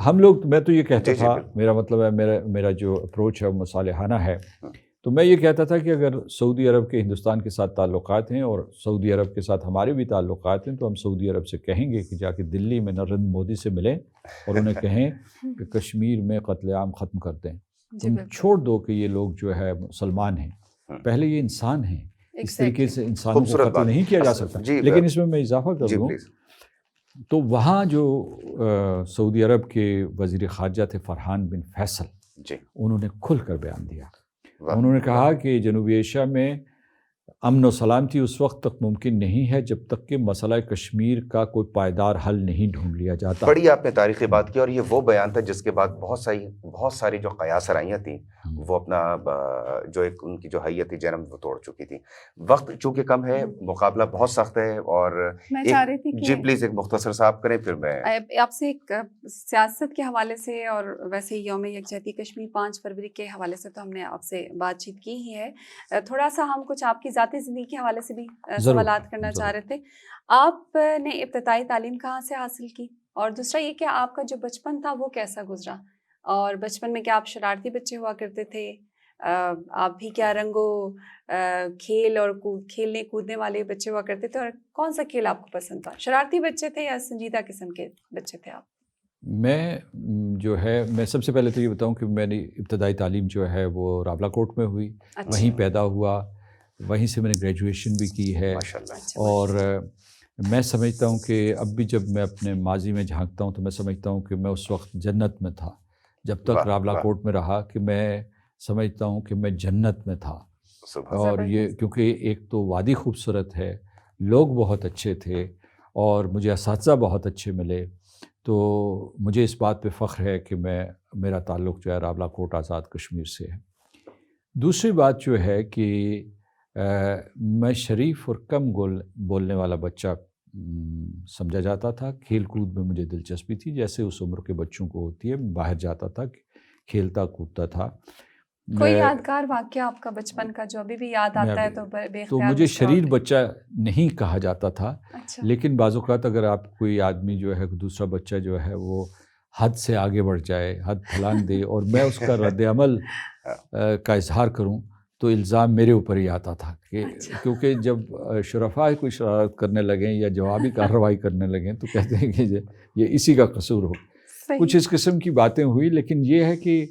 ہم لوگ، میں تو یہ کہتا تھا، میرا مطلب ہے میرا جو اپروچ ہے وہ مصالحانہ ہے. تو میں یہ کہتا تھا کہ اگر سعودی عرب کے ہندوستان کے ساتھ تعلقات ہیں اور سعودی عرب کے ساتھ ہمارے بھی تعلقات ہیں، تو ہم سعودی عرب سے کہیں گے کہ جا کے دلی میں نریندر مودی سے ملیں اور انہیں کہیں کہ کشمیر میں قتل عام ختم کر دیں. تم چھوڑ دو کہ یہ لوگ جو ہے مسلمان ہیں، پہلے یہ انسان ہیں. اس طریقے سے انسانوں کو قتل نہیں کیا جا سکتا. لیکن اس میں اضافہ کر دوں تو وہاں جو سعودی عرب کے وزیر خارجہ تھے فرحان بن فیصل، جی انہوں نے کھل کر بیان دیا. واہ، انہوں نے کہا کہ جنوبی ایشیا میں امن و سلامتی اس وقت تک ممکن نہیں ہے جب تک کہ مسئلہ کشمیر کا کوئی پائیدار حل نہیں ڈھونڈ لیا جاتا. بڑی آپ نے تاریخی بات کی، اور یہ وہ بیان تھا جس کے بعد بہت ساری جو قیاس سرائیاں تھیں وہ اپنا جو ایک ان کی جو حیت جنم وہ توڑ چکی تھی. وقت چونکہ کم ہے، مقابلہ بہت سخت ہے، اور میں چاہ رہی تھی جی کہ پلیز ایک مختصر صاحب کریں پھر میں آپ سے ایک سیاست کے حوالے سے اور ویسے یوم یکجہتی کشمیر 5 فروری کے حوالے سے تو ہم نے آپ سے بات چیت کی ہی ہے، تھوڑا سا ہم کچھ آپ کی ذاتی زندگی کے حوالے سے بھی سوالات کرنا چاہ رہے تھے. آپ نے ابتدائی تعلیم کہاں سے حاصل کی، اور دوسرا یہ کہ آپ کا جو بچپن تھا وہ کیسا گزرا، اور بچپن میں کیا آپ شرارتی بچے ہوا کرتے تھے، آپ بھی کیا رنگو کھیل اور کھیلنے کودنے والے بچے ہوا کرتے تھے، اور کون سا کھیل آپ کو پسند تھا، شرارتی بچے تھے یا سنجیدہ قسم کے بچے تھے آپ؟ میں جو ہے میں سب سے پہلے تو یہ بتاؤں کہ میں نے ابتدائی تعلیم جو ہے وہ راولا کوٹ میں ہوئی، وہیں پیدا ہوا، وہیں سے میں نے گریجویشن بھی کی ہے. ماشاءاللہ. اور میں سمجھتا ہوں کہ اب بھی جب میں اپنے ماضی میں جھانکتا ہوں تو میں سمجھتا ہوں کہ میں اس وقت جنت میں تھا جب تک راولا کوٹ میں رہا، کہ میں سمجھتا ہوں کہ میں جنت میں تھا. اور یہ کیونکہ ایک تو وادی خوبصورت ہے، لوگ بہت اچھے تھے، اور مجھے اساتذہ بہت اچھے ملے، تو مجھے اس بات پہ فخر ہے کہ میرا تعلق جو ہے راولا کوٹ آزاد کشمیر سے ہے. دوسری بات جو ہے کہ میں شریف اور کم بولنے والا بچہ سمجھا جاتا تھا. کھیل کود میں مجھے دلچسپی تھی، جیسے اس عمر کے بچوں کو ہوتی ہے. باہر جاتا تھا، کھیلتا کودتا تھا. کوئی یادگار واقعہ آپ کا بچپن کا جو ابھی بھی یاد آتا ہے تو مجھے شریر بچہ نہیں کہا جاتا تھا، لیکن بعض اوقات اگر آپ کوئی آدمی جو ہے دوسرا بچہ جو ہے وہ حد سے آگے بڑھ جائے، حد پھلانگ دے، اور میں اس کا رد عمل کا اظہار کروں تو الزام میرے اوپر ہی آتا تھا. کیونکہ جب شرفاء کوئی شرارت کرنے لگیں یا جوابی کارروائی کرنے لگیں تو کہتے ہیں کہ یہ اسی کا قصور ہو. کچھ اس قسم کی باتیں ہوئی، لیکن یہ ہے کہ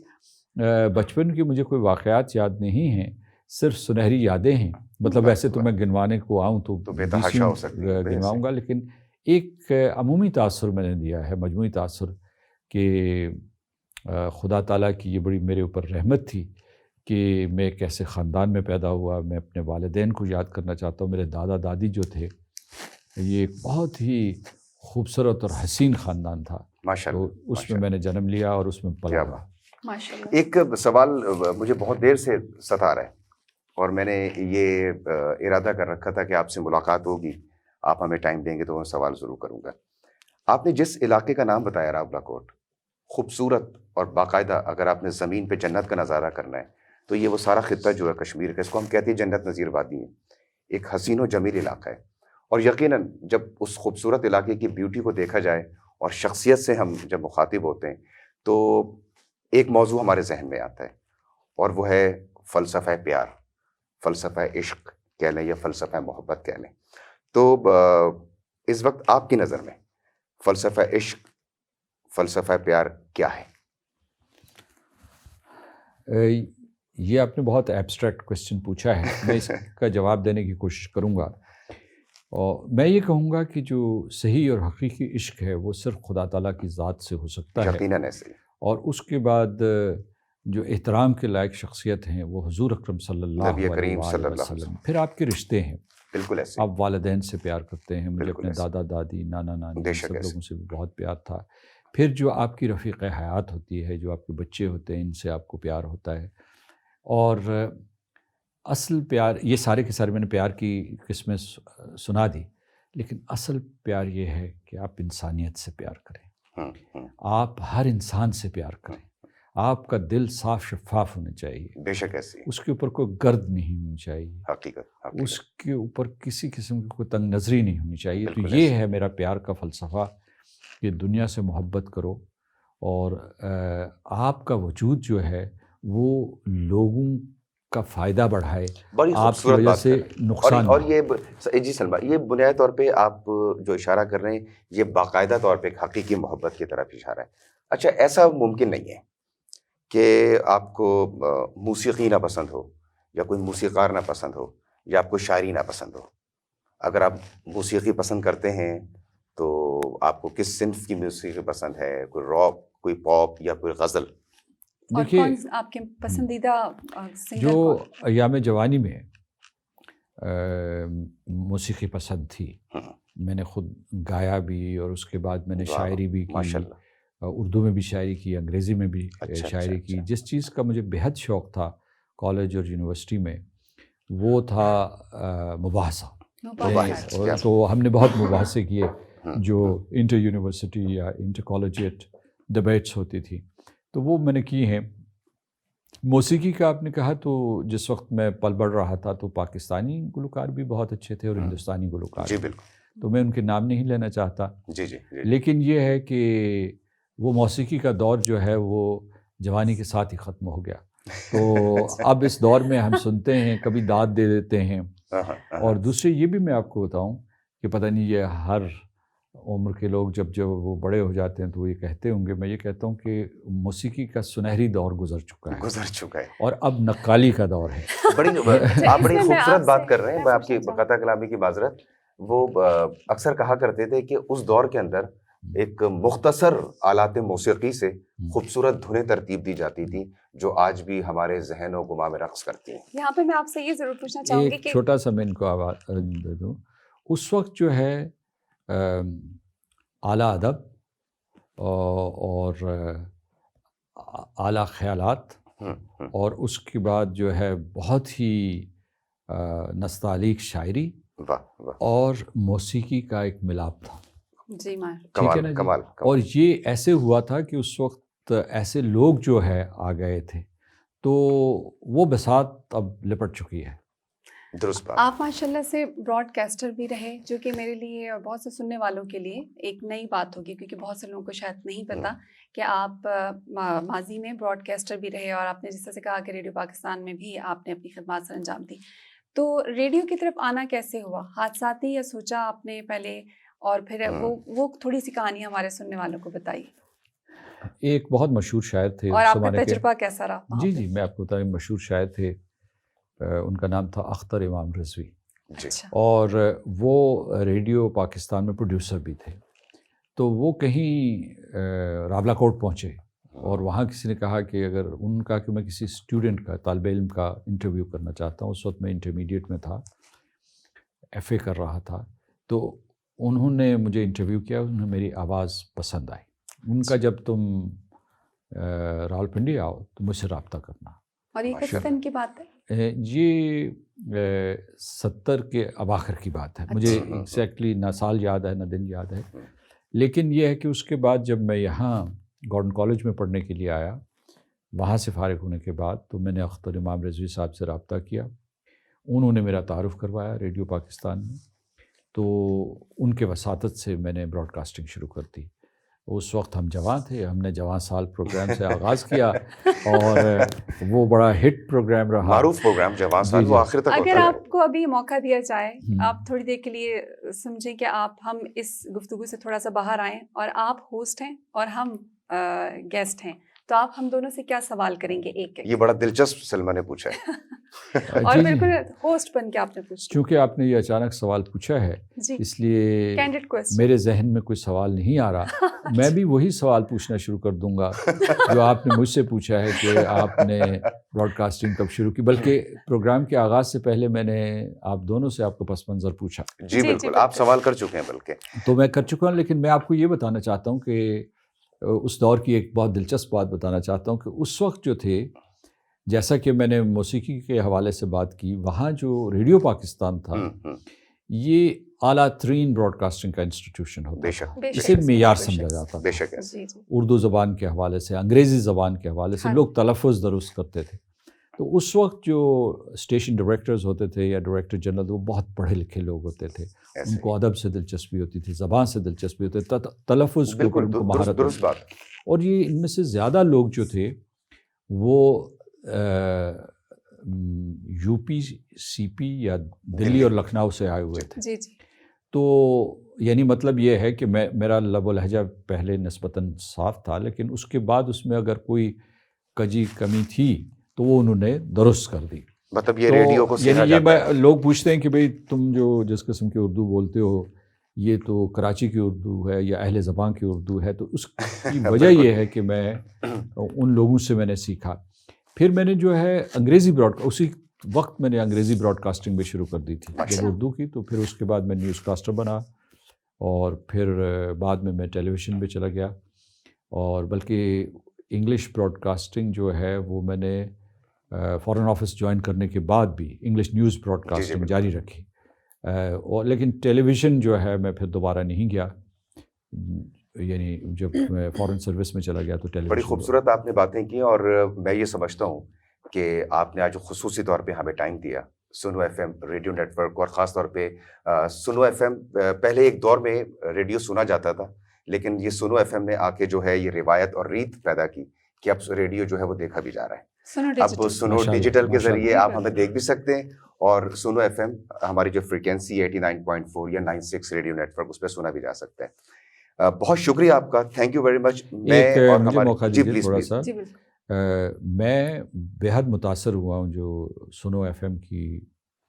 بچپن کی مجھے کوئی واقعات یاد نہیں ہیں، صرف سنہری یادیں ہیں. مطلب ویسے تو میں گنوانے کو آؤں تو گنواؤں گا، لیکن ایک عمومی تاثر میں نے دیا ہے، مجموعی تاثر، کہ خدا تعالیٰ کی یہ بڑی میرے اوپر رحمت تھی کہ میں ایک ایسے خاندان میں پیدا ہوا. میں اپنے والدین کو یاد کرنا چاہتا ہوں. میرے دادا دادی جو تھے یہ ایک بہت ہی خوبصورت اور حسین خاندان تھا، تو اس میں نے جنم لیا اور اس میں پلا. ایک سوال مجھے بہت دیر سے ستا رہا ہے، اور میں نے یہ ارادہ کر رکھا تھا کہ آپ سے ملاقات ہوگی، آپ ہمیں ٹائم دیں گے تو میں سوال ضرور کروں گا. آپ نے جس علاقے کا نام بتایا راولا کوٹ، خوبصورت اور باقاعدہ، اگر آپ نے زمین پہ جنت کا نظارہ کرنا ہے تو یہ وہ سارا خطہ جو ہے کشمیر کا، اس کو ہم کہتے ہیں جنت نظیر وادی ہے. ایک حسین و جمیل علاقہ ہے، اور یقیناً جب اس خوبصورت علاقے کی بیوٹی کو دیکھا جائے اور شخصیت سے ہم جب مخاطب ہوتے ہیں تو ایک موضوع ہمارے ذہن میں آتا ہے، اور وہ ہے فلسفہ پیار، فلسفہ عشق کہہ لیں یا فلسفہ محبت کہہ لیں. تو اس وقت آپ کی نظر میں فلسفہ عشق، فلسفہ پیار کیا ہے؟ یہ آپ نے بہت ایبسٹریکٹ کوشچن پوچھا ہے. میں اس کا جواب دینے کی کوشش کروں گا، اور میں یہ کہوں گا کہ جو صحیح اور حقیقی عشق ہے وہ صرف خدا تعالیٰ کی ذات سے ہو سکتا ہے. یقیناً ایسے. اور اس کے بعد جو احترام کے لائق شخصیت ہیں وہ حضور اکرم صلی اللہ علیہ وسلم. پھر آپ کے رشتے ہیں، بالکل ایسے. آپ والدین سے پیار کرتے ہیں. مجھے اپنے دادا دادی، نانا نانی، سب لوگوں سے بھی بہت پیار تھا. پھر جو آپ کی رفیق حیات ہوتی ہے، جو آپ کے بچے ہوتے ہیں، ان سے آپ کو پیار ہوتا ہے. اور اصل پیار، یہ سارے کے سارے میں نے پیار کی قسمیں سنا دی، لیکن اصل پیار یہ ہے کہ آپ انسانیت سے پیار کریں، آپ ہر انسان سے پیار کریں. آپ کا دل صاف شفاف ہونا چاہیے. بے شک ایسی. اس کے اوپر کوئی گرد نہیں ہونی چاہیے. حقیقت. اس کے اوپر کسی قسم کی کوئی تنگ نظری نہیں ہونی چاہیے. تو یہ ہے میرا پیار کا فلسفہ کہ دنیا سے محبت کرو، اور آپ کا وجود جو ہے وہ لوگوں کا فائدہ بڑھائے، آپ کی وجہ سے نقصان. اور یہ جی سلمان، یہ بنیادی طور پہ آپ جو اشارہ کر رہے ہیں یہ باقاعدہ طور پہ حقیقی محبت کی طرف اشارہ ہے. اچھا، ایسا ممکن نہیں ہے کہ آپ کو موسیقی نہ پسند ہو، یا کوئی موسیقار نہ پسند ہو، یا آپ کو شاعری نہ پسند ہو. اگر آپ موسیقی پسند کرتے ہیں تو آپ کو کس صنف کی موسیقی پسند ہے؟ کوئی راک، کوئی پاپ یا کوئی غزل؟ اور دیکھیے کون آپ کے پسندیدہ سنگر جو کون؟ ایام جوانی میں موسیقی پسند تھی، میں نے خود گایا بھی، اور اس کے بعد میں نے شاعری بھی کی، ماشاء اللہ، اردو میں بھی شاعری کی، انگریزی میں بھی شاعری کی۔ جس چیز کا مجھے بےحد شوق تھا کالج اور یونیورسٹی میں، وہ تھا مباحثہ۔ تو ہم نے بہت مباحثے کیے جو انٹر یونیورسٹی یا انٹر کالجیٹ ڈبیٹس ہوتی تھی، تو وہ میں نے کی ہیں۔ موسیقی کا آپ نے کہا تو جس وقت میں پل بڑھ رہا تھا تو پاکستانی گلوکار بھی بہت اچھے تھے اور ہندوستانی گلوکار، جی بالکل، تو میں ان کے نام نہیں لینا چاہتا، جی جی، لیکن یہ ہے کہ وہ موسیقی کا دور جو ہے وہ جوانی کے ساتھ ہی ختم ہو گیا۔ تو اب اس دور میں ہم سنتے ہیں، کبھی داد دے دیتے ہیں، اور دوسرے یہ بھی میں آپ کو بتاؤں کہ پتہ نہیں یہ ہر عمر کے لوگ جب وہ بڑے ہو جاتے ہیں تو وہ یہ کہتے ہوں گے، میں یہ کہتا ہوں کہ موسیقی کا سنہری دور گزر چکا ہے اور اب نقالی کا دور ہے۔ آپ بڑی خوبصورت بات کر رہے ہیں، میں آپ کی قطع کلامی کی معذرت۔ وہ اکثر کہا کرتے تھے کہ اس دور کے اندر ایک مختصر آلات موسیقی سے خوبصورت دھنیں ترتیب دی جاتی تھی جو آج بھی ہمارے ذہن و گما میں رقص کرتی ہیں۔ یہاں پہ میں آپ سے یہ ضرور پوچھنا چاہوں گی ایک کہ چھوٹا سا میں ان کو آواز دے دوں، اس وقت جو ہے اعلیٰ ادب اور اعلیٰ خیالات، اور اس کے بعد جو ہے بہت ہی نستعلیق شاعری اور موسیقی کا ایک ملاپ تھا۔ جی کمال۔ اور یہ ایسے ہوا تھا کہ اس وقت ایسے لوگ جو ہے آ گئے تھے، تو وہ بساط اب لپٹ چکی ہے۔ درست بات۔ آپ ماشاءاللہ سے براڈ کاسٹر بھی رہے، جو کہ میرے لیے اور بہت سے سننے والوں کے لیے ایک نئی بات ہوگی، کیونکہ بہت سے لوگوں کو شاید نہیں پتا کہ آپ ماضی میں براڈ کاسٹر بھی رہے، اور آپ نے جس طرح سے کہا کہ ریڈیو پاکستان میں بھی آپ نے اپنی خدمات سر انجام دی۔ تو ریڈیو کی طرف آنا کیسے ہوا؟ حادثاتی یا سوچا آپ نے پہلے؟ اور پھر وہ تھوڑی سی کہانی ہمارے سننے والوں کو بتائیے۔ ایک بہت مشہور شاعر تھے اور آپ کا تجربہ کیسا رہا؟ جی میں آپ کو بتاؤں، مشہور شاعر تھے، ان کا نام تھا اختر امام رضوی، اور وہ ریڈیو پاکستان میں پروڈیوسر بھی تھے۔ تو وہ کہیں راولا کوٹ پہنچے، اور وہاں کسی نے کہا کہ اگر ان کا کہ میں کسی اسٹوڈنٹ کا، طالب علم کا انٹرویو کرنا چاہتا ہوں۔ اس وقت میں انٹرمیڈیٹ میں تھا، ایف اے کر رہا تھا، تو انہوں نے مجھے انٹرویو کیا، انہیں میری آواز پسند آئی۔ ان کا جب تم راولپنڈی آؤ تو مجھ سے رابطہ کرنا۔ اور یہ کس سن کی بات ہے؟ یہ 70 کے اواخر کی بات ہے، مجھے ایگزیکٹلی نہ سال یاد ہے نہ دن یاد ہے، لیکن یہ ہے کہ اس کے بعد جب میں یہاں گورڈن کالج میں پڑھنے کے لیے آیا، وہاں سے فارغ ہونے کے بعد تو میں نے اختر امام رضوی صاحب سے رابطہ کیا، انہوں نے میرا تعارف کروایا ریڈیو پاکستان میں، تو ان کے وساطت سے میں نے براڈ کاسٹنگ شروع کر دی۔ اس وقت ہم جوان تھے، ہم نے جوان سال پروگرام سے آغاز کیا، اور وہ بڑا ہٹ پروگرام رہا، معروف پروگرام جوان سال، وہ آخر تک ہوتا ہے۔ اگر آپ کو ابھی موقع دیا جائے، آپ تھوڑی دیر کے لیے سمجھیں کہ ہم اس گفتگو سے تھوڑا سا باہر آئیں، اور آپ ہوسٹ ہیں اور ہم گیسٹ ہیں، تو آپ ہم دونوں سے کیا سوال کریں گے؟ ایک یہ بڑا دلچسپ سلمہ نے پوچھا ہے، اور بالکل ہوسٹ بن کے آپ نے پوچھا۔ چونکہ آپ نے یہ اچانک سوال پوچھا ہے، اس لیے میرے ذہن میں کوئی سوال نہیں آ رہا۔ میں بھی وہی سوال پوچھنا شروع کر دوں گا جو آپ نے مجھ سے پوچھا ہے کہ آپ نے براڈ کاسٹنگ کب شروع کی، بلکہ پروگرام کے آغاز سے پہلے میں نے آپ دونوں سے آپ کا پس منظر پوچھا۔ جی بالکل، آپ سوال کر چکے ہیں، بلکہ تو میں کر چکا ہوں، لیکن میں آپ کو یہ بتانا چاہتا ہوں کہ اس دور کی ایک بہت دلچسپ بات بتانا چاہتا ہوں کہ اس وقت جو تھے، جیسا کہ میں نے موسیقی کے حوالے سے بات کی، وہاں جو ریڈیو پاکستان تھا یہ اعلیٰ ترین براڈ کاسٹنگ کا انسٹیٹیوشن ہوتا ہے، اسے معیار سمجھا جاتا تھا۔ اردو زبان کے حوالے سے، انگریزی زبان کے حوالے سے لوگ تلفظ درست کرتے تھے۔ تو اس وقت جو اسٹیشن ڈائریکٹرز ہوتے تھے یا ڈائریکٹر جنرل، وہ بہت پڑھے لکھے لوگ ہوتے تھے، ان کو ادب سے دلچسپی ہوتی تھی، زبان سے دلچسپی ہوتی تھی، تلفظ کے اوپر ان کو مہارت ہوتی تھی۔ اور یہ ان میں سے زیادہ لوگ جو تھے وہ یو پی، سی پی یا دلی اور لکھنؤ سے آئے ہوئے تھے۔ تو یعنی مطلب یہ ہے کہ میرا لب و لہجہ پہلے نسبتاً صاف تھا، لیکن اس کے بعد اس میں اگر کوئی کمی تھی تو وہ انہوں نے درست کر دی۔ مطلب یہ ریڈیو کو یعنی یہ لوگ پوچھتے ہیں کہ بھئی تم جو جس قسم کی اردو بولتے ہو یہ تو کراچی کی اردو ہے یا اہل زبان کی اردو ہے، تو اس کی وجہ یہ ہے کہ میں ان لوگوں سے میں نے سیکھا. پھر میں نے جو ہے انگریزی اسی وقت میں نے انگریزی براڈ کاسٹنگ بھی شروع کر دی تھی جب اردو کی. تو پھر اس کے بعد میں نیوز کاسٹر بنا، اور پھر بعد میں ٹیلی ویژن پہ چلا گیا، اور بلکہ انگلش براڈ کاسٹنگ جو ہے وہ میں نے فارن آفس جوائن کرنے کے بعد بھی انگلش نیوز براڈ کاسٹنگ جاری رکھی. اور لیکن ٹیلی ویژن جو ہے میں پھر دوبارہ نہیں گیا، یعنی جب میں فارن سروس میں چلا گیا تو ٹیلی ویژن. بڑی خوبصورت آپ نے باتیں کی، اور میں یہ سمجھتا ہوں کہ آپ نے آج خصوصی طور پہ ہمیں ٹائم دیا. Suno F M radio network, اور خاص طور پہ سنو ایف ایم، پہلے ایک دور میں ریڈیو سنا جاتا تھا، لیکن یہ سنو ایف ایم نے آ کے جو ہے یہ روایت اور ریت پیدا کی کہ اب ریڈیو جو ہے وہ دیکھا بھی جا رہا ہے. اب سنو ڈیجیٹل کے ذریعے آپ ہمیں دیکھ بھی سکتے ہیں، اور سنو ایف ایم ہماری جو فریکوینسی 89.4 یا 96 ریڈیو نیٹ ورک، اس پہ سنا بھی جا سکتا ہے. بہت شکریہ آپ کا، تھینک یو ویری مچ. مجھے موقع دیجیے تھوڑا سا. میں بےحد متاثر ہوا ہوں جو سنو ایف ایم کی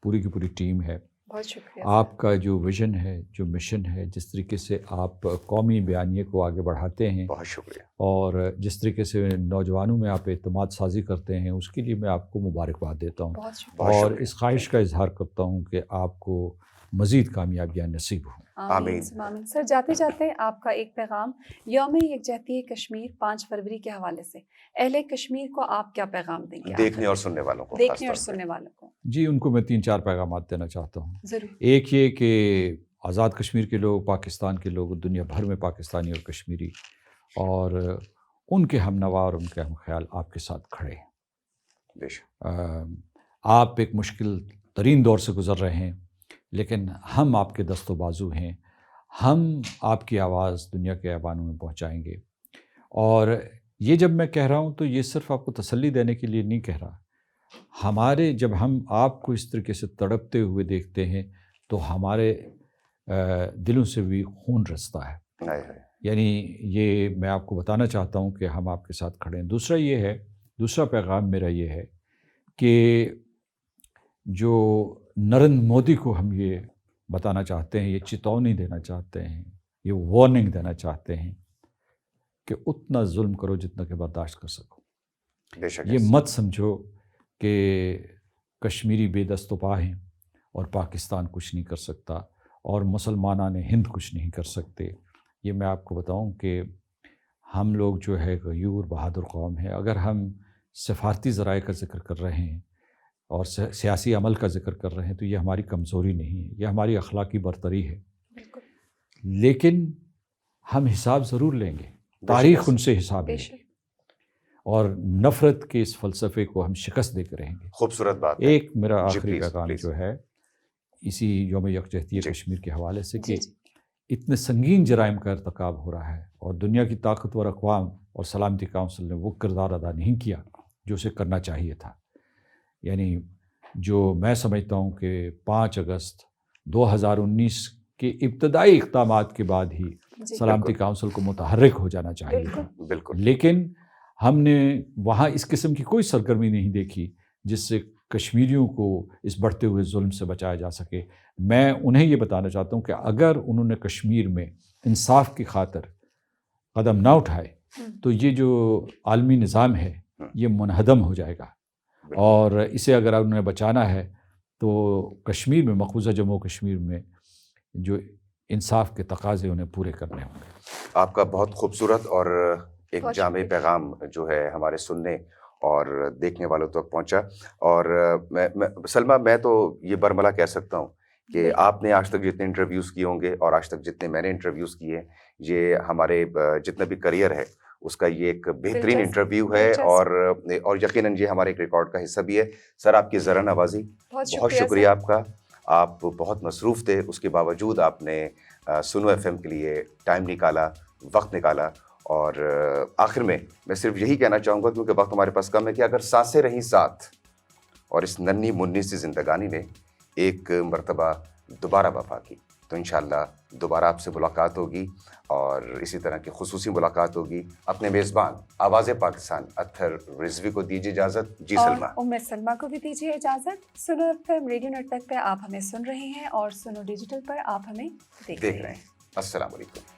پوری ٹیم ہے. بہت شکریہ. آپ کا جو ویژن ہے، جو مشن ہے، جس طریقے سے آپ قومی بیانیے کو آگے بڑھاتے ہیں، بہت شکریہ. اور جس طریقے سے نوجوانوں میں آپ اعتماد سازی کرتے ہیں، اس کے لیے میں آپ کو مبارکباد دیتا ہوں، اور اس خواہش کا اظہار کرتا ہوں کہ آپ کو مزید کامیابیاں نصیب ہوں. آمین. سر، جاتے جاتے آپ کا ایک پیغام یوم یکجہتی کشمیر 5 فروری کے حوالے سے اہل کشمیر کو آپ کیا پیغام دیں گے؟ دیکھنے اور سننے والوں کو. جی، ان کو میں 3-4 پیغامات دینا چاہتا ہوں. ضرور. ایک یہ کہ آزاد کشمیر کے لوگ، پاکستان کے لوگ، دنیا بھر میں پاکستانی اور کشمیری، اور ان کے ہم نوا اور ان کے ہم خیال آپ کے ساتھ کھڑے ہیں. آپ ایک مشکل ترین دور سے گزر رہے ہیں، لیکن ہم آپ کے دست و بازو ہیں. ہم آپ کی آواز دنیا کے ایوانوں میں پہنچائیں گے. اور یہ جب میں کہہ رہا ہوں تو یہ صرف آپ کو تسلی دینے کے لیے نہیں کہہ رہا. جب ہم آپ کو اس طریقے سے تڑپتے ہوئے دیکھتے ہیں تو ہمارے دلوں سے بھی خون رستا ہے. یعنی یہ میں آپ کو بتانا چاہتا ہوں کہ ہم آپ کے ساتھ کھڑے ہیں. دوسرا پیغام میرا یہ ہے کہ جو نریندر مودی کو ہم یہ بتانا چاہتے ہیں، یہ چتونی دینا چاہتے ہیں، یہ وارننگ دینا چاہتے ہیں کہ اتنا ظلم کرو جتنا کہ برداشت کر سکو. یہ مت سمجھو کہ کشمیری بے دست و پا ہیں اور پاکستان کچھ نہیں کر سکتا اور مسلمانان ہند کچھ نہیں کر سکتے. یہ میں آپ کو بتاؤں کہ ہم لوگ جو ہے غیور بہادر قوم ہے. اگر ہم سفارتی ذرائع کا ذکر کر رہے ہیں اور سیاسی عمل کا ذکر کر رہے ہیں تو یہ ہماری کمزوری نہیں ہے، یہ ہماری اخلاقی برتری ہے. لیکن ہم حساب ضرور لیں گے، تاریخ ان سے حساب لے گی، اور نفرت کے اس فلسفے کو ہم شکست دے کے رہیں گے. خوبصورت بات. ایک میرا آخری پیغام جو ہے اسی یوم یکجہتی کشمیر کے حوالے سے کہ اتنے سنگین جرائم کا ارتکاب ہو رہا ہے اور دنیا کی طاقتور اقوام اور سلامتی کونسل نے وہ کردار ادا نہیں کیا جو اسے کرنا چاہیے تھا. یعنی جو میں سمجھتا ہوں کہ 5 اگست 2019 کے ابتدائی اقدامات کے بعد ہی سلامتی کونسل کو متحرک ہو جانا چاہیے تھا. بالکل. لیکن ہم نے وہاں اس قسم کی کوئی سرگرمی نہیں دیکھی جس سے کشمیریوں کو اس بڑھتے ہوئے ظلم سے بچایا جا سکے. میں انہیں یہ بتانا چاہتا ہوں کہ اگر انہوں نے کشمیر میں انصاف کی خاطر قدم نہ اٹھائے تو یہ جو عالمی نظام ہے یہ منہدم ہو جائے گا. اور اسے اگر انہوں نے بچانا ہے تو کشمیر میں، مقبوضہ جموں و کشمیر میں جو انصاف کے تقاضے انہیں پورے کرنے ہوں گے. آپ کا بہت خوبصورت اور ایک جامع پیغام جو ہے ہمارے سننے اور دیکھنے والوں تک پہنچا. اور سلمہ، میں تو یہ برملا کہہ سکتا ہوں کہ آپ نے آج تک جتنے انٹرویوز کیے ہوں گے اور آج تک جتنے میں نے انٹرویوز کیے، یہ ہمارے جتنا بھی کریئر ہے اس کا یہ ایک بہترین انٹرویو ہے، اور یقیناً یہ ہمارے ایک ریکارڈ کا حصہ بھی ہے. سر، آپ کی ذرا نوازی، بہت شکریہ آپ کا. آپ بہت مصروف تھے، اس کے باوجود آپ نے سنو ایف ایم کے لیے ٹائم نکالا، وقت نکالا. اور آخر میں صرف یہی کہنا چاہوں گا، کیونکہ وقت ہمارے پاس کم ہے، کہ اگر سانسیں رہیں ساتھ اور اس ننھی منی سی زندگانی نے ایک مرتبہ دوبارہ وفا کی تو انشاءاللہ دوبارہ آپ سے ملاقات ہوگی اور اسی طرح کی خصوصی ملاقات ہوگی. اپنے میزبان آواز پاکستان اطہر رضوی کو دیجیے اجازت. جی اور سلمیٰ. ام سلمیٰ کو بھی دیجیے اجازت. سنو FM ریڈیو نیٹ ورک پہ آپ ہمیں سن رہے ہیں اور سنو ڈیجیٹل پر آپ ہمیں دیکھ دیکھ رہے ہیں. السلام علیکم.